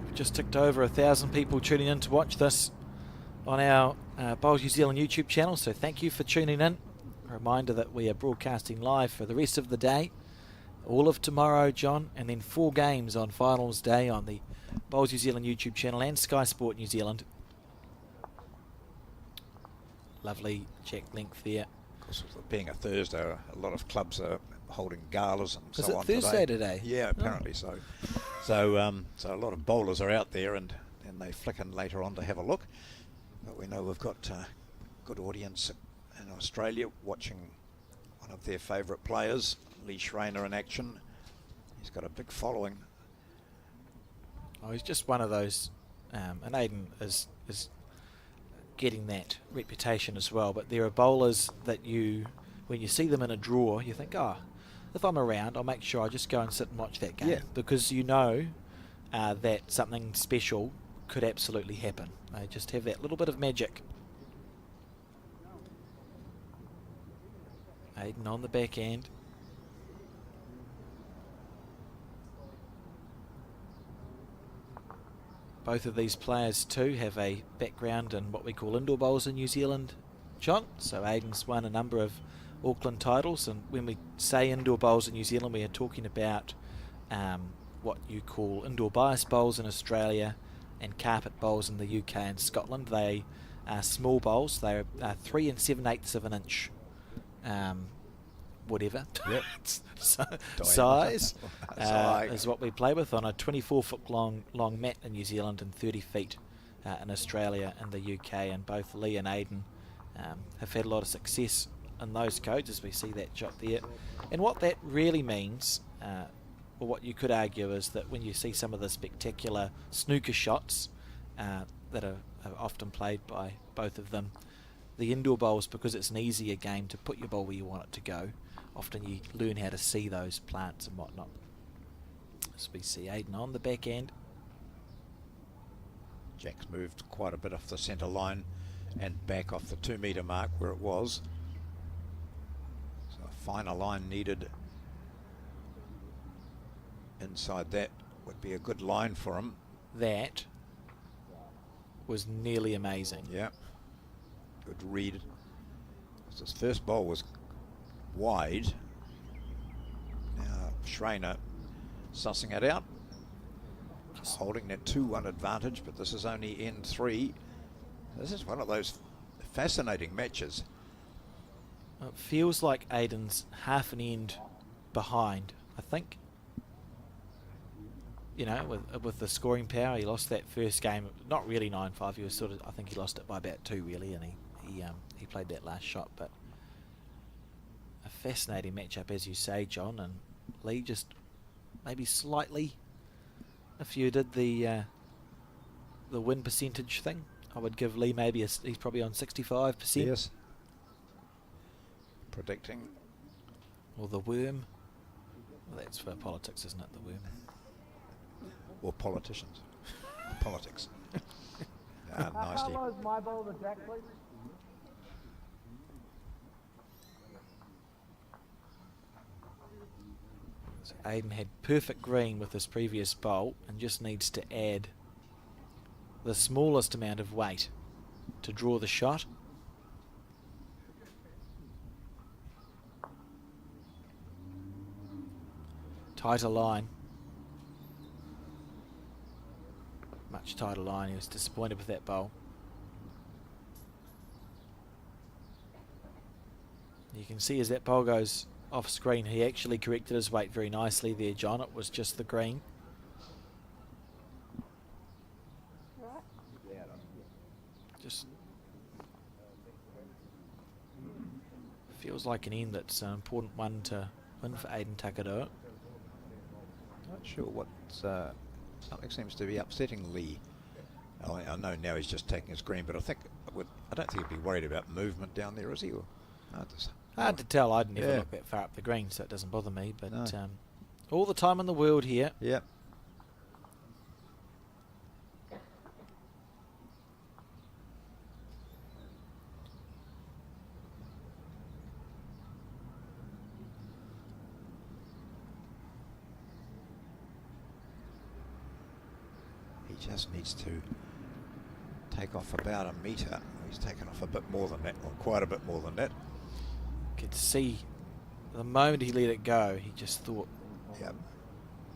We've just ticked over 1,000 people tuning in to watch this on our Bowls New Zealand YouTube channel, so thank you for tuning in. A reminder that we are broadcasting live for the rest of the day, all of tomorrow, John, and then 4 games on finals day on the Bowls New Zealand YouTube channel and Sky Sport New Zealand. Lovely check length there. Of course, with it being a Thursday, a lot of clubs are holding galas and Is so it on Thursday today? Yeah, apparently so. So a lot of bowlers are out there, and they flick in later on to have a look. But we know we've got a good audience in Australia watching one of their favourite players, Lee Schreiner, in action. He's got a big following. Oh, he's just one of those, and Aiden is getting that reputation as well. But there are bowlers that when you see them in a draw, you think, oh, if I'm around, I'll make sure I just go and sit and watch that game. Yeah. Because you know that something special could absolutely happen. They just have that little bit of magic. Aiden on the back end. Both of these players too have a background in what we call indoor bowls in New Zealand, John. So Aiden's won a number of Auckland titles, and when we say indoor bowls in New Zealand, we are talking about what you call indoor bias bowls in Australia and carpet bowls in the UK and Scotland. They are small bowls. They are 3 7/8 of an inch. Whatever. Yep. Size is what we play with on a 24-foot long mat in New Zealand and 30 feet in Australia and the UK, and both Lee and Aidan have had a lot of success in those codes, as we see that shot there. And what that really means, or what you could argue, is that when you see some of the spectacular snooker shots that are often played by both of them, the indoor bowls, because it's an easier game to put your ball where you want it to go, often you learn how to see those plants and whatnot. As we see Aidan on the back end. Jack's moved quite a bit off the centre line and back off the 2 metre mark where it was. So a finer line needed. Inside that would be a good line for him. That was nearly amazing. Yeah. Good read. His first ball was wide. Now Schreiner sussing it out. Just holding that 2-1 advantage, but this is only N3. This is one of those fascinating matches. It feels like Aidan's half an end behind, I think. You know, with the scoring power, he lost that first game. Not really 9-5. He was sort of, I think he lost it by about 2 really, and he played that last shot. But a fascinating matchup, as you say, John. And Lee just maybe slightly, if you did the win percentage thing, I would give Lee maybe he's probably on 65%. Yes. Predicting. Or the worm. Well, that's for politics, isn't it? The worm. Or politicians. Politics. How Nasty. far low is my ball to Jack, please? So Aidan had perfect green with his previous bowl and just needs to add the smallest amount of weight to draw the shot. Tighter line. Much tighter line. He was disappointed with that bowl. You can see as that bowl goes off screen, he actually corrected his weight very nicely there, John. It was just the green. Just feels like an end that's an important one to win for Aidan Takaroa. Not sure what something seems to be upsetting Lee. I know now he's just taking his green, but I don't think he'd be worried about movement down there, is he? Or, hard to tell. I'd never Yeah. look that far up the green, so it doesn't bother me. But No. all the time in the world here. Yep. He just needs to take off about a metre. He's taken off a bit more than that, or quite a bit more than that. Could see the moment he let it go, he just thought, Yep.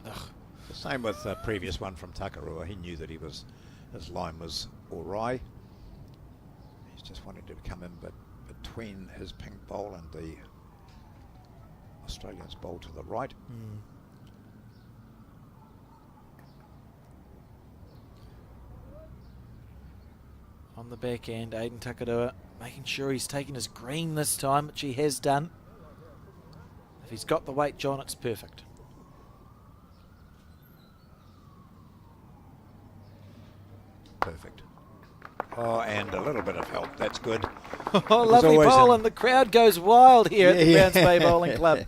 ugh. The same with the previous one from Takarua. He knew that his line was all right. He's just wanting to come in between his pink bowl and the Australian's bowl to the right. On the back end, Aidan Takaroa making sure he's taking his green this time, which he has done. If he's got the weight, John, it's perfect. Perfect. Oh, and a little bit of help. That's good. Oh, lovely bowl, and the crowd goes wild here at the Browns Bay Bowling Club.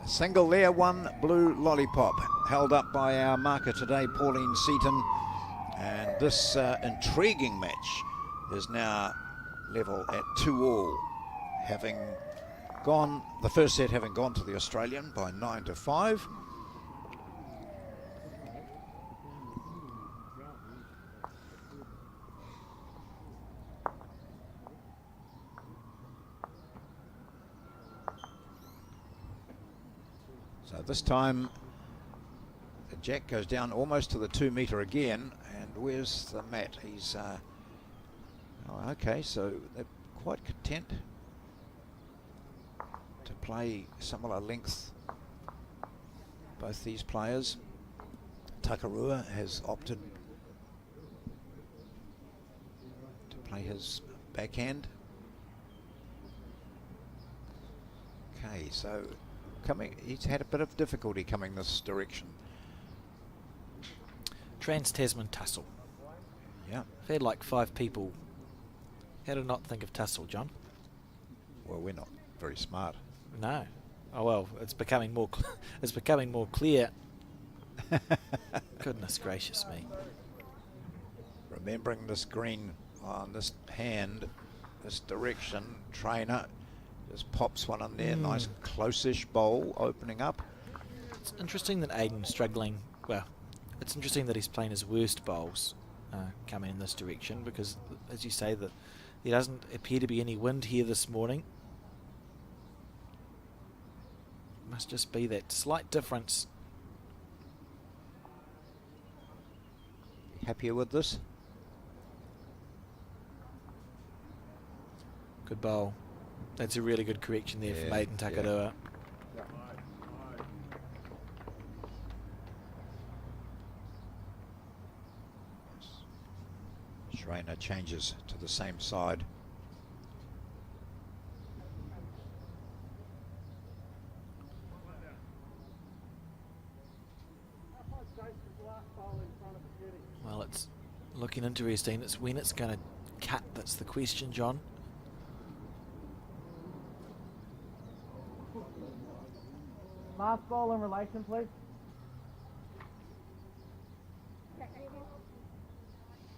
A single there, one blue lollipop, held up by our marker today, Pauline Seaton. And this intriguing match is now level at 2-all, having gone, the first set having gone to the Australian by 9-5. So this time the Jack goes down almost to the 2 metre again. And where's the mat? He's okay, so they're quite content to play similar length, both these players. Takarua has opted try his backhand. Okay, so he's had a bit of difficulty coming this direction. Trans-Tasman tussle. Yeah. I've had like 5 people. How to not think of tussle, John? Well, we're not very smart. No. Oh well, it's becoming more. It's becoming more clear. Goodness gracious me! Remembering this green on this hand, this direction, trainer just pops one on there. Nice close-ish bowl opening up. It's interesting that Aiden's struggling. Well, it's interesting that he's playing his worst bowls coming in this direction because, as you say, that there doesn't appear to be any wind here this morning. Must just be that slight difference. Happier with this? Good bowl. That's a really good correction there from Aiden Takarua. Schreiner changes to the same side. Well, it's looking interesting. It's when it's going to cut that's the question, John. Last ball in relation, please.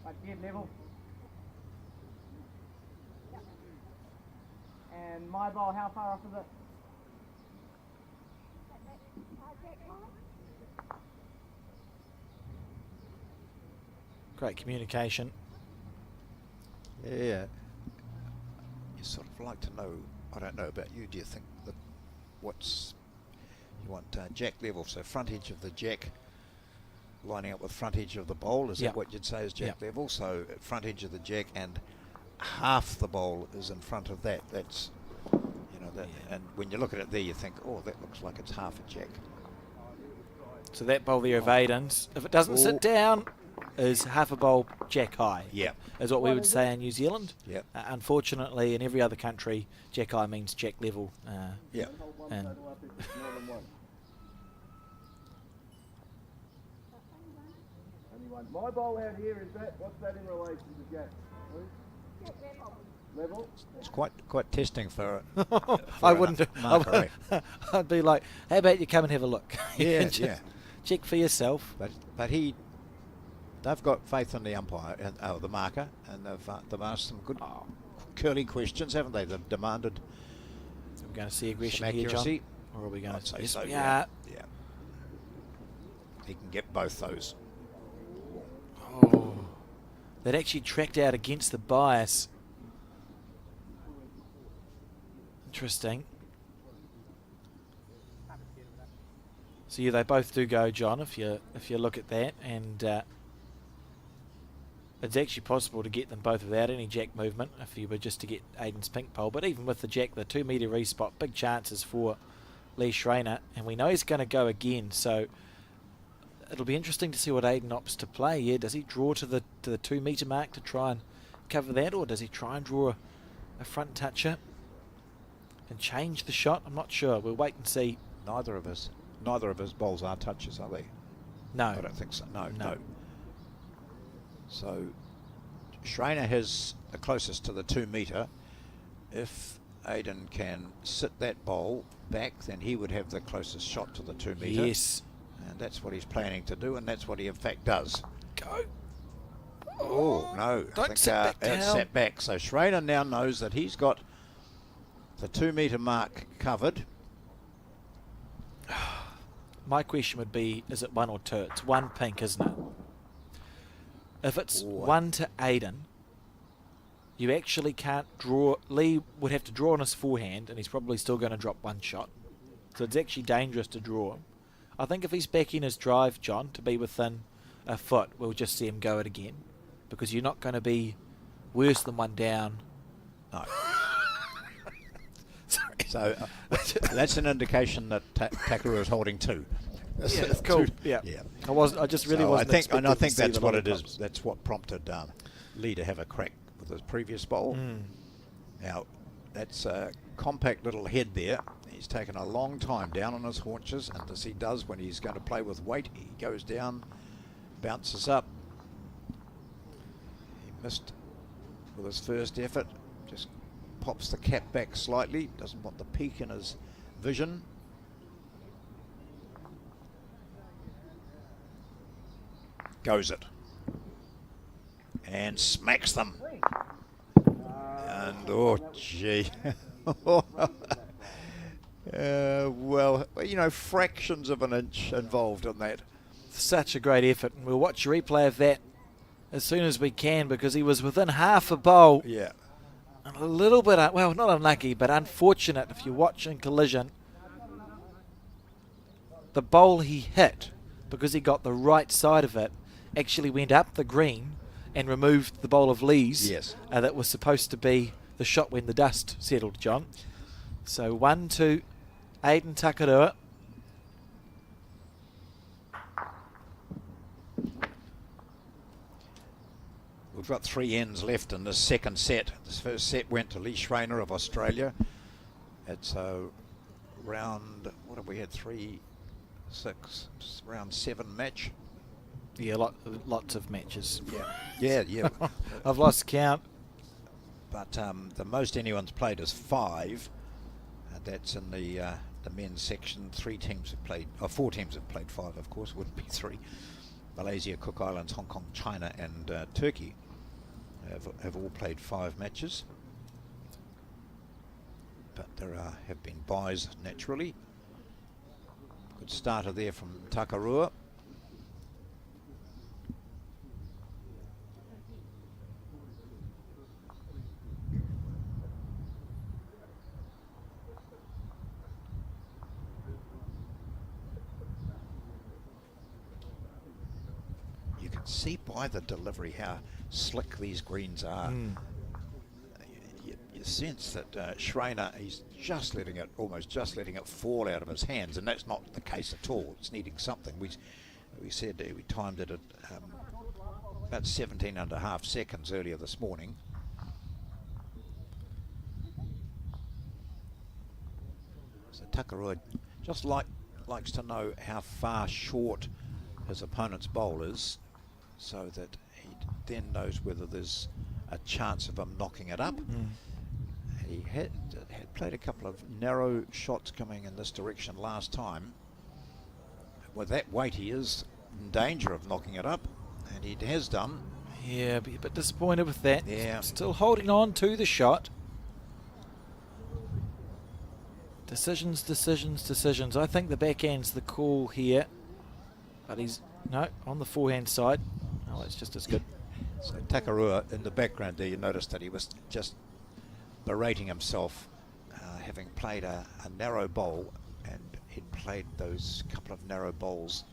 Right, dead level. And my ball, how far off is it? Great communication. Yeah. You sort of like to know, I don't know about you, do you think that you want jack level, so front edge of the jack lining up with front edge of the bowl, is that what you'd say is jack level? So at front edge of the jack and half the bowl is in front of that. That's, you know, that, and when you look at it there you think, oh, that looks like it's half a jack. So that bowl there of Aiden's, if it doesn't sit down, is half a bowl jack high. Yeah. Is what we would say in New Zealand. Yeah. Unfortunately, in every other country, jack high means jack level. Yeah. And My ball out here is that. What's that in relation to jack? Level. It's quite testing for. I wouldn't. Mark, I'd be like, how about you come and have a look? Yeah, yeah. Check for yourself. But they've got faith in the umpire and the marker, and they've asked some good curly questions, haven't they? They've demanded. We're going to see aggression here, John, or are we going to say so? Yeah. Yeah. He can get both those. Oh, that actually tracked out against the bias. Interesting. So yeah, they both do go, John. If you look at that, and it's actually possible to get them both without any jack movement if you were just to get Aiden's pink pole. But even with the jack, the 2 metre respot, big chances for Lee Schreiner, and we know he's going to go again. So it'll be interesting to see what Aiden opts to play. Yeah, does he draw to the 2 metre mark to try and cover that, or does he try and draw a front toucher and change the shot? I'm not sure. We'll wait and see. Neither of his bowls are touches, are they? No. I don't think so. No. So Schreiner has the closest to the 2 metre. If Aiden can sit that bowl back, then he would have the closest shot to the 2 metre. Yes. And that's what he's planning to do, and that's what he in fact does. Go. Oh, no. Don't sit back down. It's set back. So Schreiner now knows that he's got the 2 metre mark covered. My question would be, is it 1 or 2? It's 1 pink, isn't it? If it's 1 to Aiden, you actually can't draw. Lee would have to draw on his forehand, and he's probably still going to drop 1 shot. So it's actually dangerous to draw. I think if he's back in his drive, John, to be within a foot, we'll just see him go it again. Because you're not going to be worse than 1 down. No. Sorry. So that's an indication that Takarua is holding 2. Yeah, it's cool. Yeah. I just really wasn't. I think to that's see what the it is. lollipops. That's what prompted Lee to have a crack with his previous bowl. Now, that's a compact little head there. He's taken a long time down on his haunches, and as he does when he's going to play with weight, he goes down, bounces up. He missed with his first effort, just pops the cap back slightly, doesn't want the peak in his vision. Goes it. And smacks them. And oh gee. Well, you know, fractions of an inch involved in that. Such a great effort, and we'll watch a replay of that as soon as we can, because he was within half a bowl. Yeah. And a little bit, well, not unlucky, but unfortunate if you're watching collision. The bowl he hit, because he got the right side of it, actually went up the green and removed the bowl of lees. Yes. That was supposed to be the shot when the dust settled, John. So 1-2, Aiden Takarua. We've got 3 ends left in this second set. This first set went to Lee Schreiner of Australia. It's a round, what have we had, 3, 6, round 7 match. Yeah, lots of matches. Yeah. I've lost count. But the most anyone's played is 5. And that's in the men's section. 4 teams have played 5, of course, wouldn't be 3. Malaysia, Cook Islands, Hong Kong, China and Turkey have all played 5 matches. But there have been buys naturally. Good starter there from Takarua. You can see by the delivery how slick these greens are. You sense that Schreiner, he's almost just letting it fall out of his hands, and that's not the case at all. It's needing something. We said we timed it at about 17.5 seconds earlier this morning. So Takarua just likes to know how far short his opponent's bowl is, so that he then knows whether there's a chance of him knocking it up. He had played a couple of narrow shots coming in this direction last time. With that weight, he is in danger of knocking it up, and he has done. Yeah, be a bit disappointed with that. Yeah. Still holding on to the shot. Decisions. I think the backhand's the call here, but he's on the forehand side. Oh, it's just as good. So Takarua in the background there, you noticed that he was just berating himself, having played a narrow bowl, and he'd played those couple of narrow bowls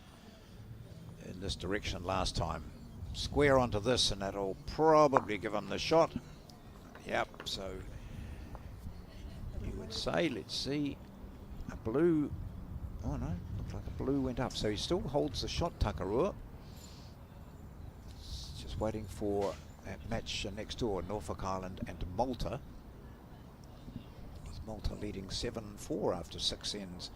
in this direction last time. Square onto this, and that'll probably give him the shot. Yep, so you would say, let's see, a blue, oh no, looked like a blue went up. So he still holds the shot, Takarua. Just waiting for that match next door, Norfolk Island and Malta. With Malta leading 7-4 after 6 ends.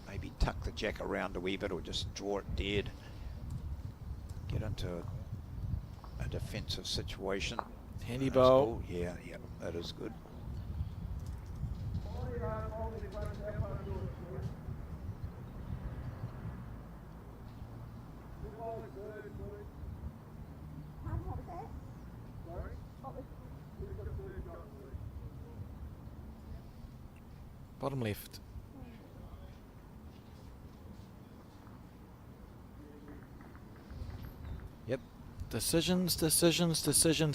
Maybe tuck the jack around a wee bit, or just draw it dead. Get into a defensive situation. Handy That's bowl. cool. Yeah, that is good. What was that? What was Bottom left. Yep. Decisions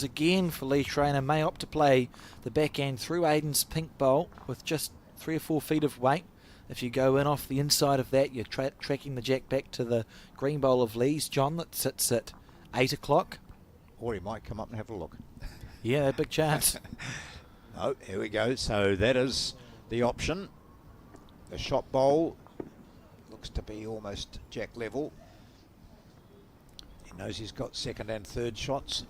again for Lee Schreiner. May opt to play the backhand through Aiden's pink bowl with just 3 or 4 feet of weight. If you go in off the inside of that, you're tracking the jack back to the green bowl of Lee's, John, that sits at 8 o'clock. Or he might come up and have a look. Yeah, big chance. Oh, here we go. So that is the option. The shot bowl looks to be almost jack level. He knows he's got second and third shots.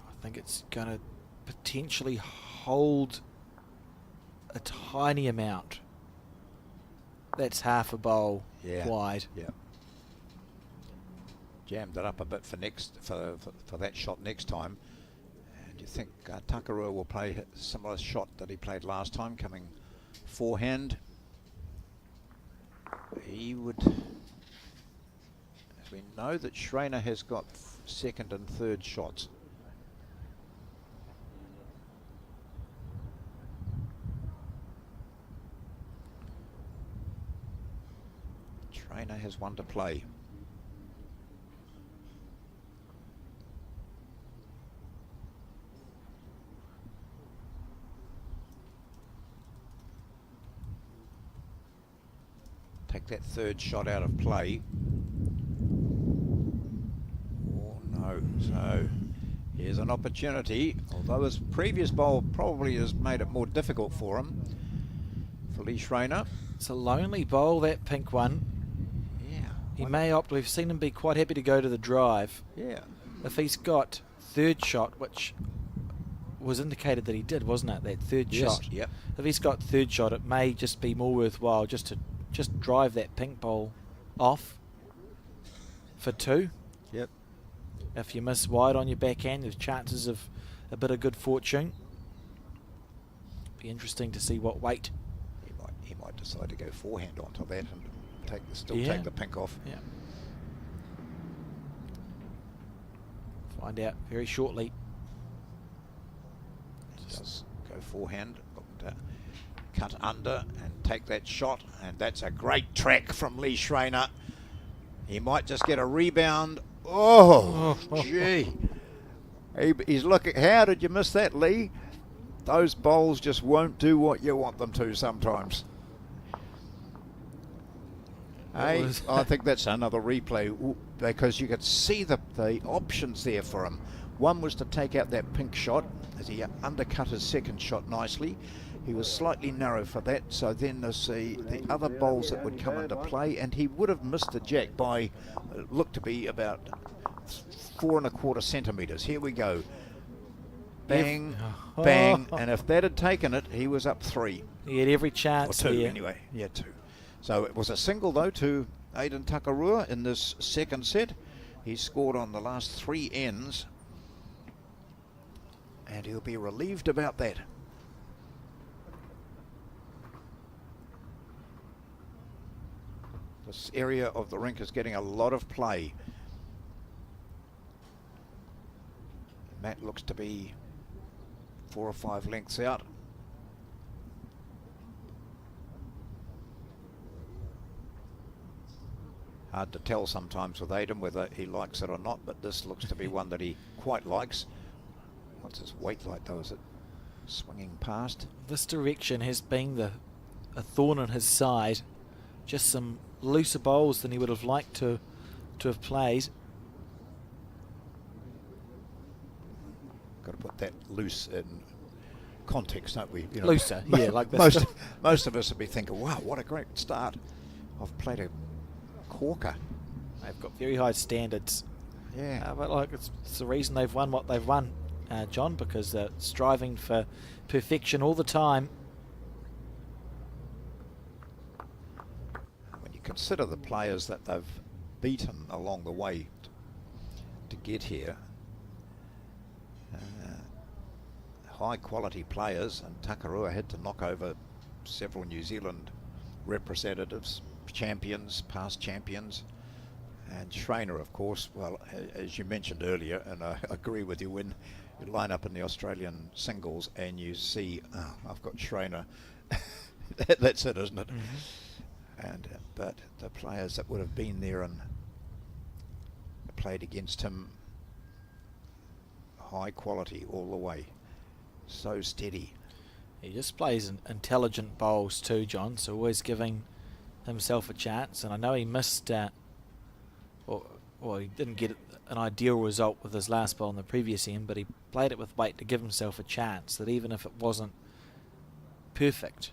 I think it's going to potentially hold a tiny amount. That's half a bowl wide. Yeah. Jammed it up a bit for that shot next time. And you think Takarua will play a similar shot that he played last time, coming forehand. He would. As we know that Schreiner has got second and third shots. Schreiner has one to play. Take that third shot out of play. Oh no, so here's an opportunity, although his previous bowl probably has made it more difficult for him, for Lee Schreiner. It's a lonely bowl, that pink one. Yeah. He may opt, we've seen him be quite happy to go to the drive. Yeah. If he's got third shot, which was indicated that he did, wasn't it, that third shot? Yep. If he's got third shot, it may just be more worthwhile just to drive that pink bowl off for two. Yep. If you miss wide on your backhand, there's chances of a bit of good fortune. Be interesting to see what weight. He might decide to go forehand onto that and take the pink off. Yeah. Find out very shortly. He does go forehand, but cut under and take that shot, and that's a great track from Lee Schreiner. He might just get a rebound. Oh, gee. He's looking. How did you miss that, Lee? Those bowls just won't do what you want them to sometimes. Hey, I think that's another replay because you could see the options there for him. One was to take out that pink shot as he undercut his second shot nicely. He was slightly narrow for that, so then there's the other bowls that would come into play, and he would have missed the jack by, looked to be about 4¼ centimetres. Here we go. Bang, bang, and if that had taken it, he was up 3. He had every chance. Or 2 there. anyway, yeah, 2. So it was a single though to Aidan Takarua in this second set. He scored on the last 3 ends, and he'll be relieved about that. This area of the rink is getting a lot of play. Matt looks to be 4 or 5 lengths out. Hard to tell sometimes with Aidan whether he likes it or not, but this looks to be one that he quite likes. What's his weight like though? Is it swinging past? This direction has been a thorn in his side. Just some looser bowls than he would have liked to have played. Got to put that loose in context, don't we? You know, looser, yeah, like this. Most of us would be thinking, wow, what a great start. I've played a corker. They've got very high standards. Yeah. But like it's the reason they've won what they've won, John, because they're striving for perfection all the time. When you consider the players that they've beaten along the way to get here, high quality players, and Takarua had to knock over several New Zealand representatives, champions, past champions, and Schreiner, of course. Well, as you mentioned earlier, and I agree with you, when you line up in the Australian singles and you see, oh, I've got Schreiner, that's it, isn't it? Mm-hmm. And but the players that would have been there and played against him, high quality all the way, so steady. He just plays intelligent bowls too, John, so always giving himself a chance. And I know he missed well, he didn't get an ideal result with his last ball in the previous end, but he played it with weight to give himself a chance that even if it wasn't perfect,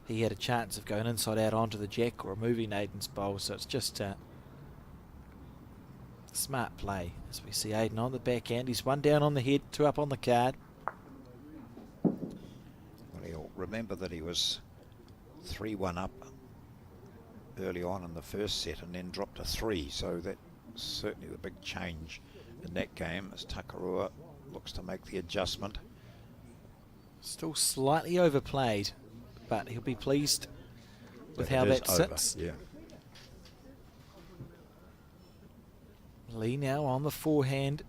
he had a chance of going inside out onto the jack or moving Aiden's bowl. So it's just smart play as we see Aiden on the backhand. He's 1 down on the head, 2 up on the card. Well, he'll remember that he was 3-1 up early on in the first set and then dropped to 3, so that's certainly the big change in that game as Takarua looks to make the adjustment. Still slightly overplayed, but he'll be pleased with how that sits. Yeah. Lee now on the forehand.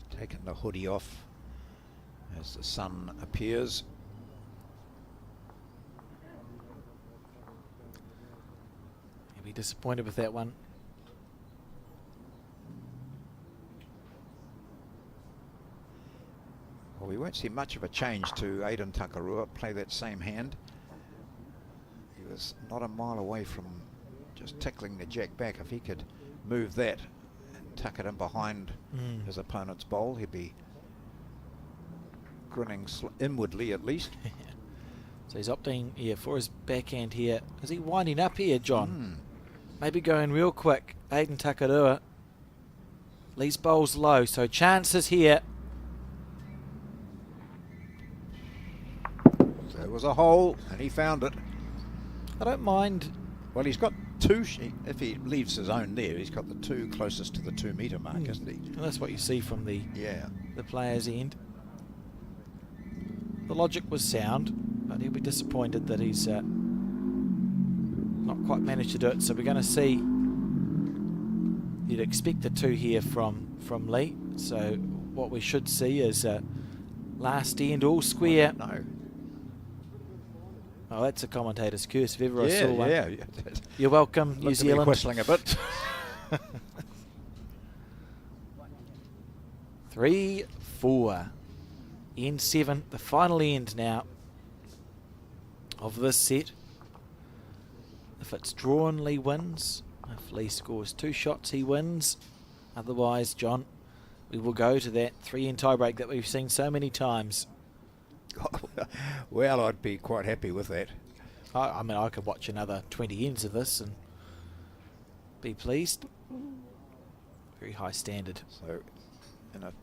Taking the hoodie off as the sun appears. He'll be disappointed with that one. Well, we won't see much of a change to Aiden Takarua play that same hand. He was not a mile away from just tickling the jack back. If he could move that and tuck it in behind his opponent's bowl, he'd be grinning inwardly at least. So he's opting for his backhand here. Is he winding up here, John? Maybe going real quick. Aiden Takarua. Lee's bowl's low, so chances here. There was a hole and he found it. I don't mind. Well, he's got 2, if he leaves his own there, he's got the 2 closest to the 2 metre mark, isn't he? Well, that's what you see from the player's end. The logic was sound, but he'll be disappointed that he's not quite managed to do it. So we're going to see. You'd expect the 2 here from Lee. So what we should see is last end all square. No. Oh, that's a commentator's curse if ever I saw one. Yeah. You're welcome, New Zealand. Whistling a bit. 3-4. End 7, the final end now of this set. If it's drawn, Lee wins. If Lee scores 2 shots, he wins. Otherwise, John, we will go to that 3-end tiebreak that we've seen so many times. Well, I'd be quite happy with that. I mean, I could watch another 20 ends of this and be pleased. Very high standard. So, in a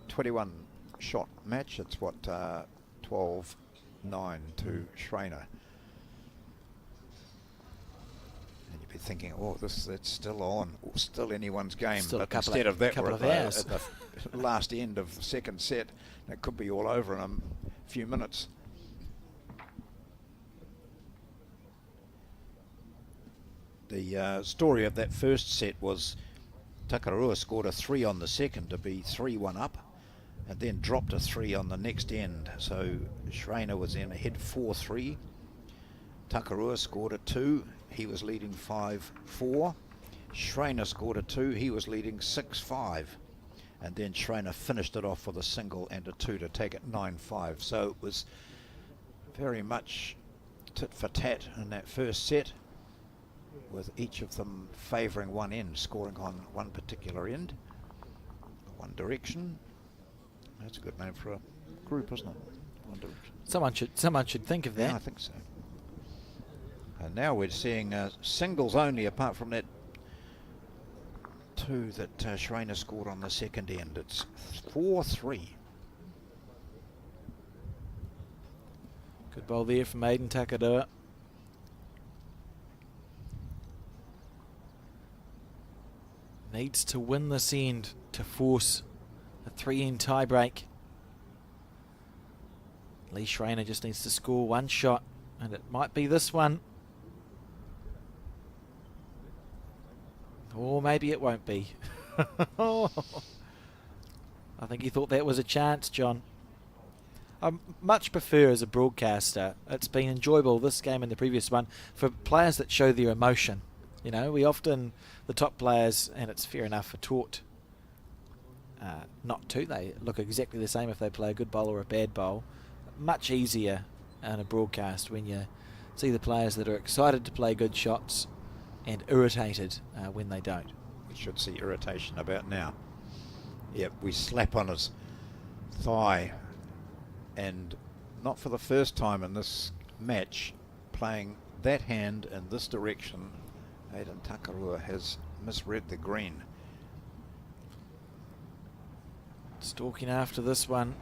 21 shot match, it's what, 12-9 to Schreiner. And you'd be thinking, oh, that's still on, still anyone's game. Still but instead of that, we're at hours. the last end of the second set. It could be all over in a few minutes. The story of that first set was Takarua scored a 3 on the second to be 3-1 up, and then dropped a 3 on the next end. So Schreiner was in ahead 4-3. Takarua scored a 2. He was leading 5-4. Schreiner scored a 2. He was leading 6-5. And then Schreiner finished it off with a single and a 2 to take it 9-5. So it was very much tit for tat in that first set, with each of them favouring one end, scoring on one particular end, one direction. That's a good name for a group, isn't it? One direction. Someone should think of that. Yeah, I think so. And now we're seeing singles only, apart from that 2 that Schreiner scored on the second end. It's 4-3. Good bowl there from Aiden Takarua. Needs to win this end to force a 3-end tiebreak. Lee Schreiner just needs to score 1 shot, and it might be this one. Or maybe it won't be. I think he thought that was a chance, John. I much prefer as a broadcaster, it's been enjoyable, this game and the previous one, for players that show their emotion. You know, we often, the top players, and it's fair enough, are taught not to. They look exactly the same if they play a good bowl or a bad bowl. much easier in a broadcast when you see the players that are excited to play good shots and irritated when they don't. We should see irritation about now. Yep, we slap on his thigh, and not for the first time in this match, playing that hand in this direction, Aidan Takarua has misread the green. Stalking after this one.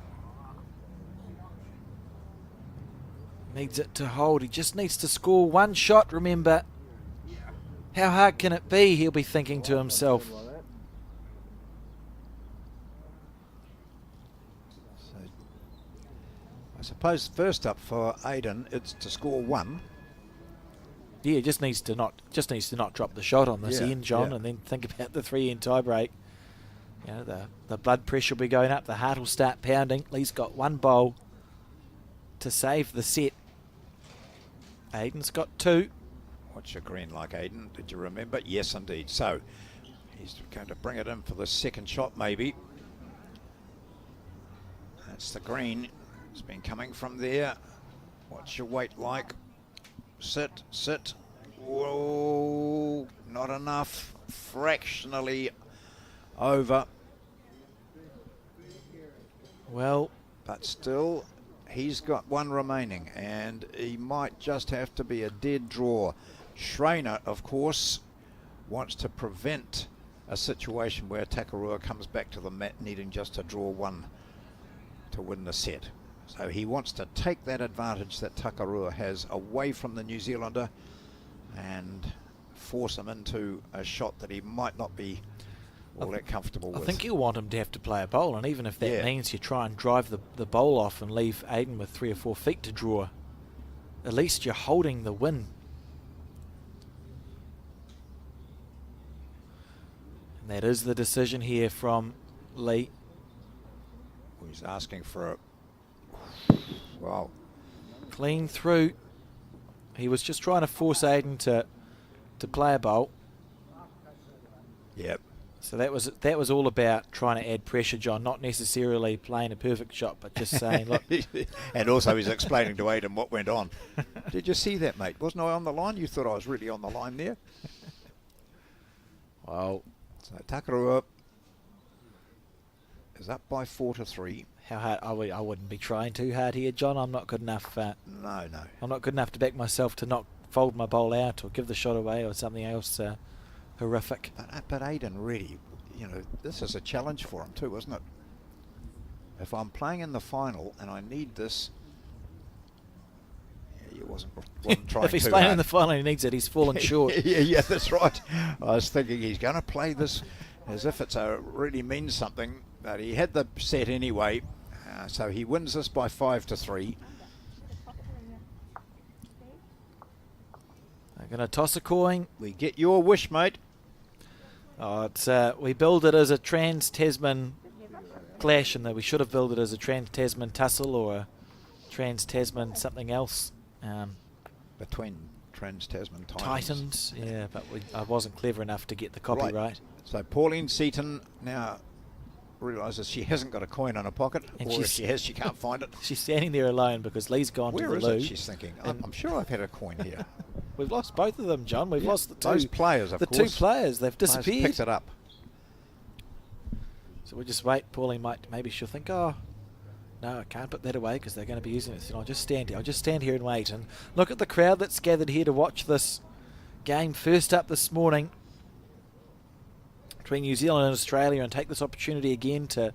Needs it to hold. He just needs to score one shot, remember. How hard can it be? He'll be thinking to himself. So I suppose first up for Aidan, it's to score one. Yeah, just needs to not drop the shot on this end, John, and then think about the 3-end tiebreak. You know, the blood pressure will be going up, the heart will start pounding. Lee's got one bowl to save the set. Aidan's got two. What's your green like, Aidan? Did you remember? Yes, indeed. So he's going to bring it in for the second shot, maybe. That's the green. It's been coming from there. What's your weight like? Sit, sit. Whoa, not enough. Fractionally over. Well, but still, he's got one remaining, and he might just have to be a dead draw. Schreiner, of course, wants to prevent a situation where Takarua comes back to the mat needing just to draw one to win the set. So he wants to take that advantage that Takarua has away from the New Zealander and force him into a shot that he might not be all that comfortable with. I think you'll want him to have to play a bowl, and even if that means you try and drive the bowl off and leave Aidan with 3 or 4 feet to draw, at least you're holding the win. And that is the decision here from Lee. He's asking for a... Wow. Clean through. He was just trying to force Aidan to play a bowl. Yep. So that was all about trying to add pressure, John, not necessarily playing a perfect shot, but just saying, look. And also he's explaining to Aidan what went on. Did you see that, mate? Wasn't I on the line? You thought I was really on the line there? Well, so Takarua is up by 4-3. How hard? I wouldn't be trying too hard here, John. I'm not good enough. No. I'm not good enough to back myself to not fold my bowl out or give the shot away or something else horrific. But Aidan, really, you know, this is a challenge for him too, isn't it? If I'm playing in the final and I need this, he wasn't trying. If he's too playing hard. in the final and he needs it, he's fallen short. yeah, that's right. I was thinking he's going to play this as if it's really means something, but he had the set anyway, so he wins this by 5-3. I'm going to toss a coin. We get your wish, mate. Oh, it's we build it as a trans-Tasman clash, and that we should have built it as a trans-Tasman tussle or a trans-Tasman something else. Between trans-Tasman Titans. Yeah, but I wasn't clever enough to get the copyright. Right. So Pauline Seaton now realises she hasn't got a coin in her pocket, and or if she has, she can't find it. She's standing there alone because Lee's gone to the loo. Where is it, she's thinking? I'm sure I've had a coin here. We've lost both of them, John. We've lost the two. Those players, of course. The 2 players, they've disappeared. Picked it up. So we just wait. Pauline maybe she'll think, oh, no, I can't put that away because they're going to be using it. So I'll just stand here. I'll just stand here and wait. And look at the crowd that's gathered here to watch this game. First up this morning between New Zealand and Australia, and take this opportunity again to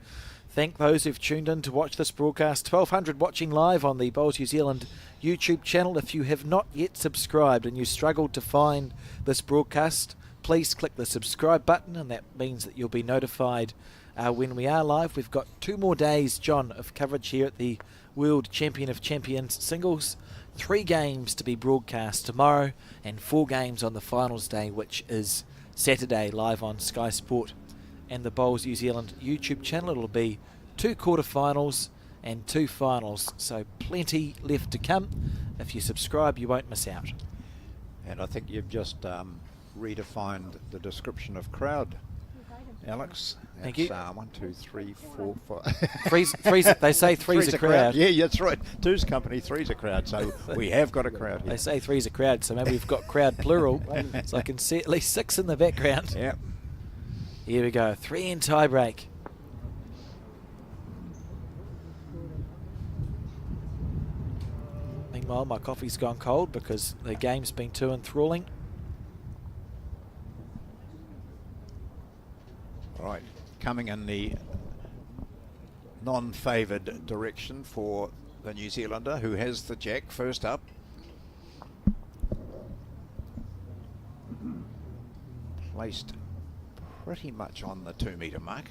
thank those who've tuned in to watch this broadcast. 1,200 watching live on the Bowls New Zealand YouTube channel. If you have not yet subscribed and you struggled to find this broadcast, please click the subscribe button, and that means that you'll be notified when we are live. We've got 2 more days, John, of coverage here at the World Champion of Champions Singles. 3 games to be broadcast tomorrow and 4 games on the finals day, which is Saturday, live on Sky Sport and the Bowls New Zealand YouTube channel. It'll be 2 quarterfinals and 2 finals, so plenty left to come. If you subscribe, you won't miss out. And I think you've just redefined the description of crowd Alex. Thank you. 1, 2, 3, 4, 5. Three's, they say three's a crowd. Yeah, that's right. 2's company, 3's a crowd. So we have got a crowd here. They say three's a crowd, so maybe we've got crowd plural. So I can see at least 6 in the background. Yeah. Here we go. 3 in tie break. Meanwhile, my coffee's gone cold because the game's been too enthralling. Right. Coming in the non-favoured direction for the New Zealander, who has the jack first up. Placed pretty much on the 2 metre mark.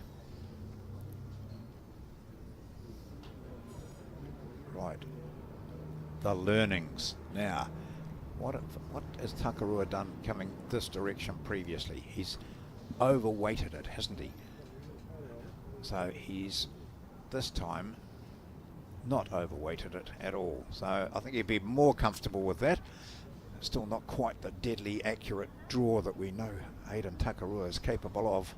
Right. The learnings. Now, what has Takarua done coming this direction previously? He's overweighted it, hasn't he? So he's this time not overweighted it at all. So I think he'd be more comfortable with that. Still not quite the deadly accurate draw that we know Aidan Takarua is capable of.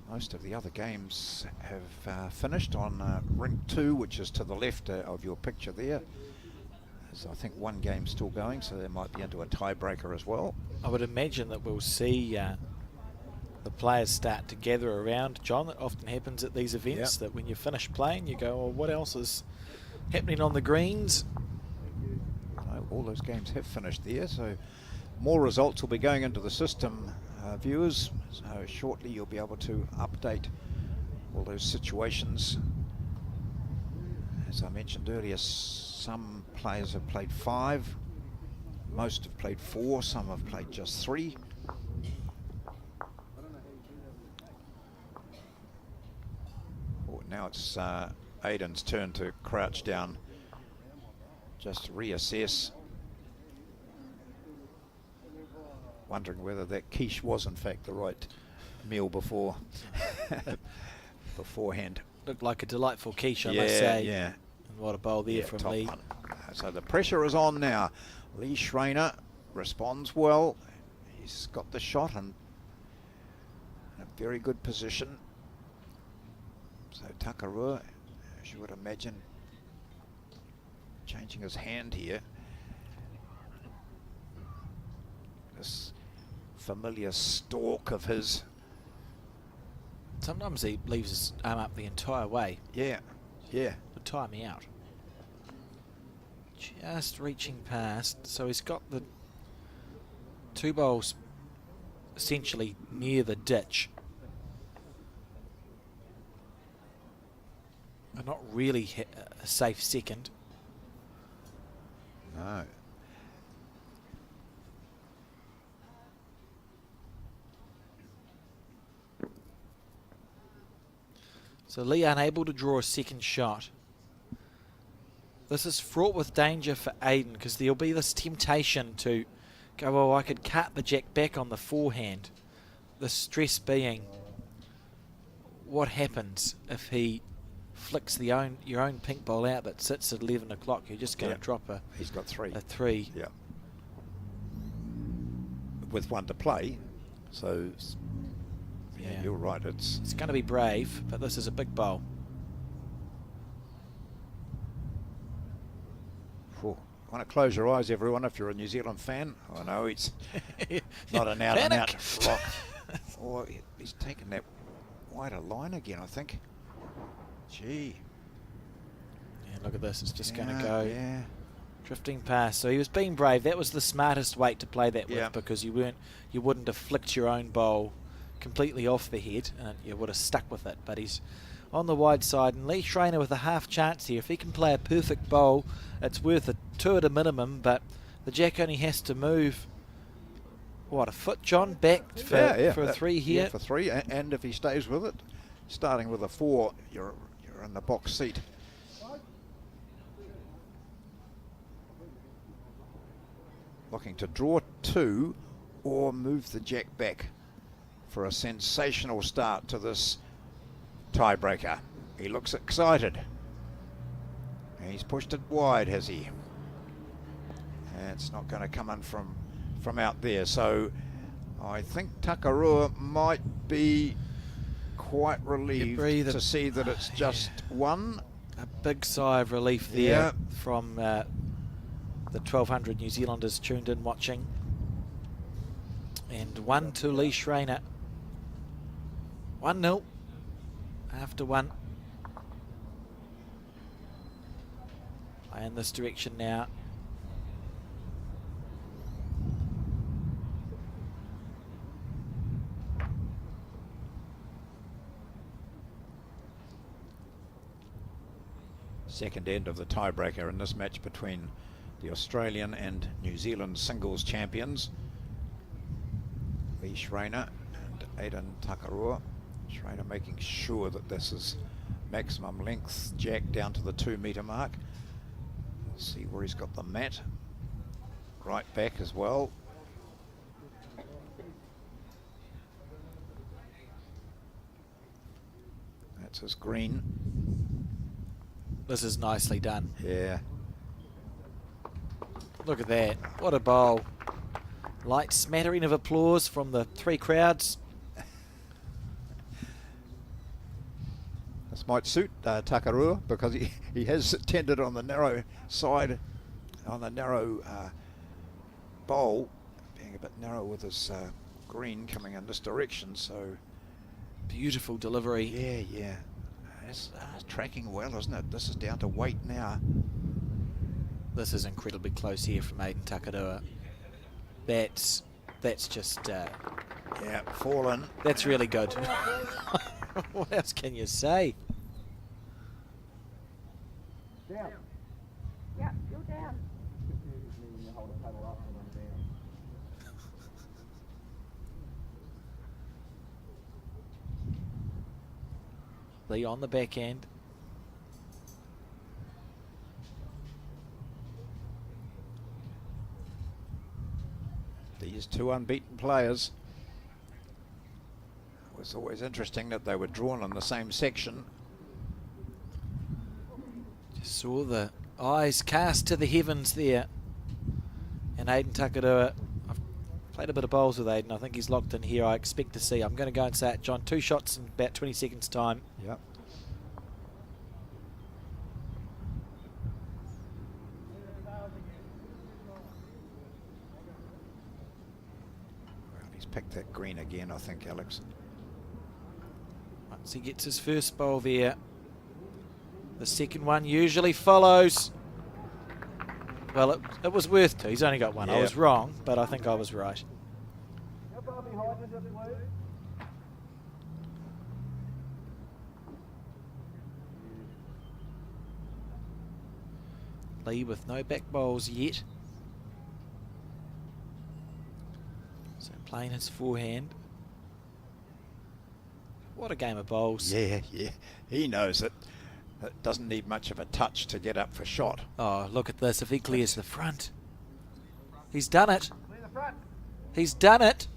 Most of the other games have finished on ring 2, which is to the left of your picture there. There's, I think, 1 game still going, so they might be into a tiebreaker as well. I would imagine that we'll see the players start to gather around. John, that often happens at these events, that when you finish playing, you go, well, what else is happening on the greens? All those games have finished there, so more results will be going into the system, viewers. So shortly you'll be able to update all those situations. As I mentioned earlier, some players have played 5, most have played 4, some have played just 3. Now it's Aidan's turn to crouch down, just reassess, wondering whether that quiche was in fact the right meal beforehand. Looked like a delightful quiche, I must say. Yeah. And what a bowl there from Lee. One. So the pressure is on now. Lee Schreiner responds well. He's got the shot and in a very good position. So Takarua, as you would imagine, changing his hand here. This familiar stalk of his. Sometimes he leaves his arm up the entire way. Yeah, yeah. Would tire me out. Just reaching past. So he's got the 2 bowls essentially near the ditch. And not really a safe second. No. So Lee unable to draw a second shot. This is fraught with danger for Aidan because there'll be this temptation to go, well, I could cut the jack back on the forehand. The stress being, what happens if he flicks your own pink ball out that sits at 11 o'clock? You're just going to drop He's got 3. a 3. Yeah. With 1 to play, so yeah, you're right. It's going to be brave, but this is a big bowl. Want to close your eyes, everyone, if you're a New Zealand fan. I know it's not an out-and-out rock. Oh, he's taken that wider line again, I think. Gee. Yeah, look at this. It's just going to go drifting past. So he was being brave. That was the smartest weight to play that with because you wouldn't have flicked your own bowl completely off the head and you would have stuck with it. But he's on the wide side, and Lee Schreiner with a half chance here. If he can play a perfect bowl, it's worth a 2 at a minimum, but the jack only has to move, what, a foot, John, back for a 3 here? Yeah, for 3, and if he stays with it, starting with a 4, you're in the box seat. Looking to draw 2 or move the jack back for a sensational start to this tiebreaker. He looks excited. He's pushed it wide, has he? It's not going to come in from out there. So I think Takarua might be quite relieved to see that it's just one. A big sigh of relief there from the 1,200 New Zealanders tuned in watching. And 1 to Lee Schreiner. 1-0 after 1. Play in this direction now. Second end of the tiebreaker in this match between the Australian and New Zealand singles champions, Lee Schreiner and Aidan Takarua. Schreiner making sure that this is maximum length jack down to the 2 metre mark. We'll see where he's got the mat. Right back as well. That's his green. This is nicely done. Yeah. Look at that. What a bowl. Light smattering of applause from the 3 crowds. This might suit Takarua because he has tended on the narrow side, on the narrow bowl, being a bit narrow with his green coming in this direction. So beautiful delivery. Yeah. It's tracking well, isn't it? This is down to weight now. This is incredibly close here from Aidan Takarua. That's just fallen. That's really good. What else can you say? Down. Yeah, you're down. Hold the paddle up and then down. Lee on the back end. These 2 unbeaten players. It was always interesting that they were drawn in the same section. Just saw the eyes cast to the heavens there. And Aidan Takarua, I've played a bit of bowls with Aidan. I think he's locked in here. I expect to see. I'm going to go and say it, John. 2 shots in about 20 seconds time. Yep. Well, he's picked that green again, I think, Alex. Once he gets his first bowl there, the second one usually follows. Well, it was worth 2. He's only got 1. I was wrong, but I think I was right. How far behind is it, Blue? Lee with no back bowls yet. So playing his forehand. What a game of bowls. Yeah. He knows it. It doesn't need much of a touch to get up for shot. Oh, look at this. If he clears the front. He's done it. Clear the front. He's done it.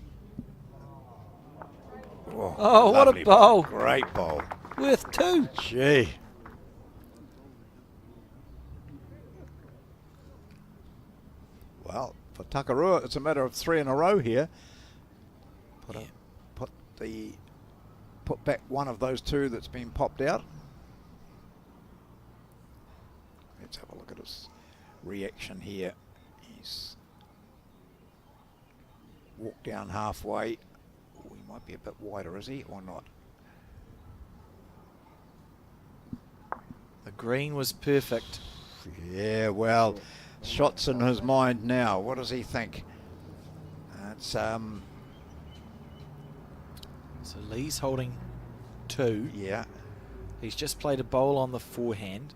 Oh, what a bowl. Great bowl. Worth 2. Gee. Well, for Takarua, it's a matter of 3 in a row here. Put back one of those 2 that's been popped out. Let's have a look at his reaction here. He's walked down halfway. Oh, he might be a bit wider, is he, or not? The green was perfect. Yeah, well, shots in his mind now. What does he think? It's So Lee's holding 2. yeah. He's just played a bowl on the forehand.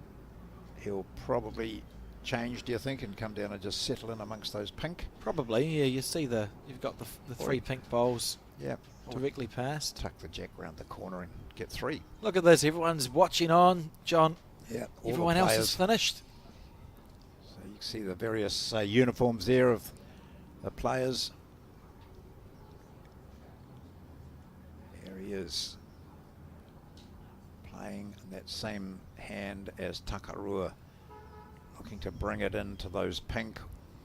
He'll probably change, do you think, and come down and just settle in amongst those pink? Probably, yeah. You see you've got the 3 pink bowls Yeah. directly past. Tuck the jack round the corner and get 3. Look at this. Everyone's watching on, John. Yeah. Everyone else is finished. So you can see the various uniforms there of the players. There he is, playing in that same hand as Takarua, looking to bring it into those pink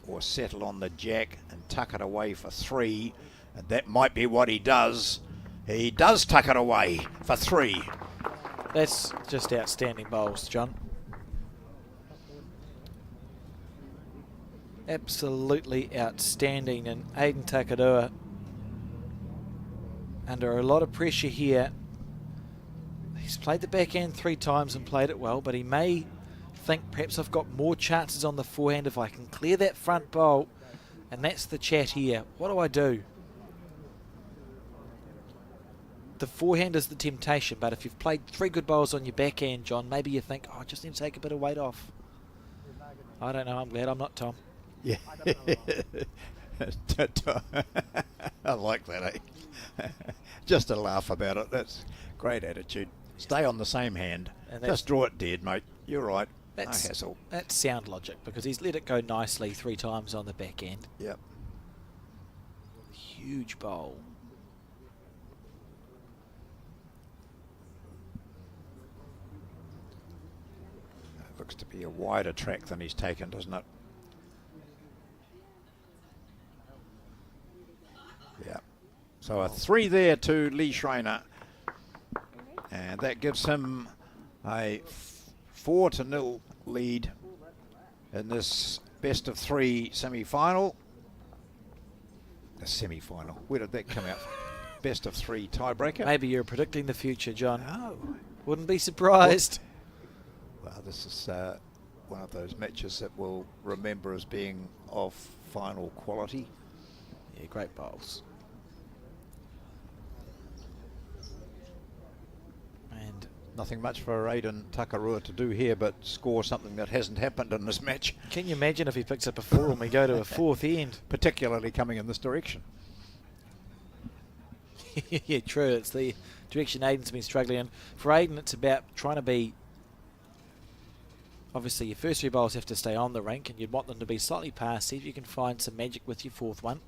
or settle on the jack and tuck it away for 3. And that might be what he does. He does tuck it away for 3. That's just outstanding bowls, John. Absolutely outstanding. And Aidan Takarua under a lot of pressure here. He's played the backhand 3 times and played it well, but he may think perhaps I've got more chances on the forehand if I can clear that front bowl. And that's the chat here. What do I do? The forehand is the temptation, but if you've played 3 good bowls on your backhand, John, maybe you think, oh, I just need to take a bit of weight off. I don't know. I'm glad I'm not Tom. Yeah. I like that, eh? Just a laugh about it. That's great attitude. Stay on the same hand. And just draw it dead, mate. You're right. No hassle. That's sound logic, because he's let it go nicely 3 times on the backhand. Yep. Huge bowl. Looks to be a wider track than he's taken, doesn't it? Yeah. So a 3 there to Lee Schreiner. And that gives him a 4-0 lead in this best of 3 semi-final. A semi-final. Where did that come out? Best of 3 tiebreaker. Maybe you're predicting the future, John. No. Wouldn't be surprised. Well, this is one of those matches that we'll remember as being of final quality. Yeah, great bowls. And nothing much for Aidan Takarua to do here but score something that hasn't happened in this match. Can you imagine if he picks up a 4 and we go to a 4th end? Particularly coming in this direction. Yeah, true. It's the direction Aidan's been struggling in. For Aidan, it's about trying to be... Obviously, your first 3 bowls have to stay on the rink, and you'd want them to be slightly past. See if you can find some magic with your 4th one.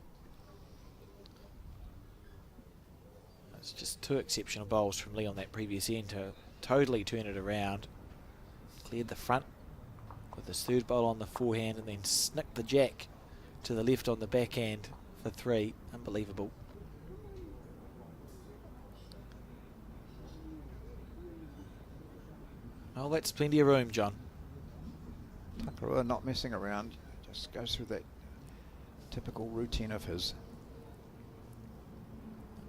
It's just 2 exceptional bowls from Lee on that previous end to totally turn it around. Cleared the front with his 3rd bowl on the forehand, and then snicked the jack to the left on the backhand for 3. Unbelievable. Oh, that's plenty of room, John. Takarua not messing around, just goes through that typical routine of his.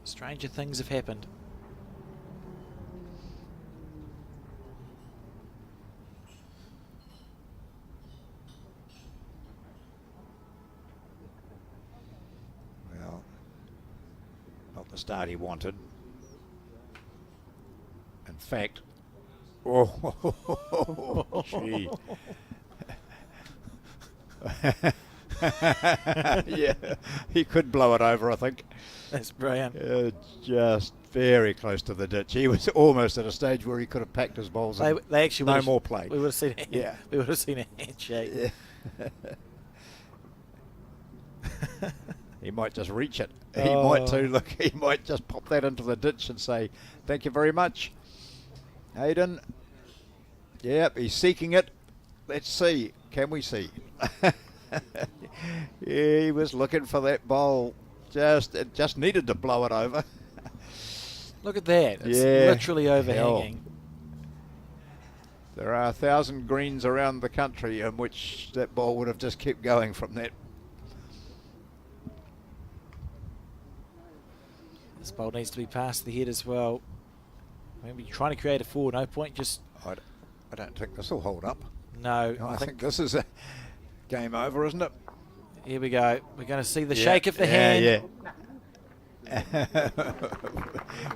Stranger things have happened. Well, not the start he wanted. In fact, oh, gee. Yeah, he could blow it over, I think. That's brilliant. Just very close to the ditch. He was almost at a stage where he could have packed his balls. They actually no more play. We would have seen a, yeah. We would have seen a handshake. Yeah. He might just reach it. He might too. Look, he might just pop that into the ditch and say, "Thank you very much, Aidan." Yep, he's seeking it. Let's see. Can we see? Yeah, he was looking for that bowl. It just needed to blow it over. Look at that. It's literally overhanging. Hell. There are 1,000 greens around the country in which that ball would have just kept going from that. This ball needs to be past the head as well. Maybe trying to create a 4, no point just... I don't think this will hold up. No. I think this is a game over, isn't it? Here we go. We're going to see the shake of the hand. Yeah.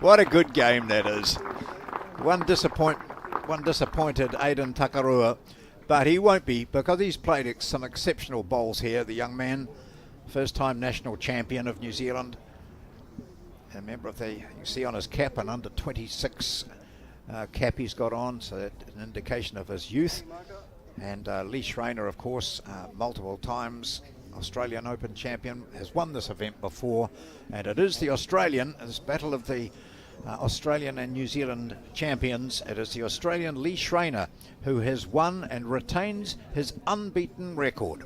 What a good game that is. One disappointed Aidan Takarua, but he won't be, because he's played some exceptional bowls here, the young man. First time national champion of New Zealand. A member of you can see on his cap an under 26 cap he's got on, so that's an indication of his youth. And Lee Schreiner, of course, multiple times Australian Open champion, has won this event before, and it is the Australian, this battle of the Australian and New Zealand champions. It is the Australian Lee Schreiner who has won and retains his unbeaten record.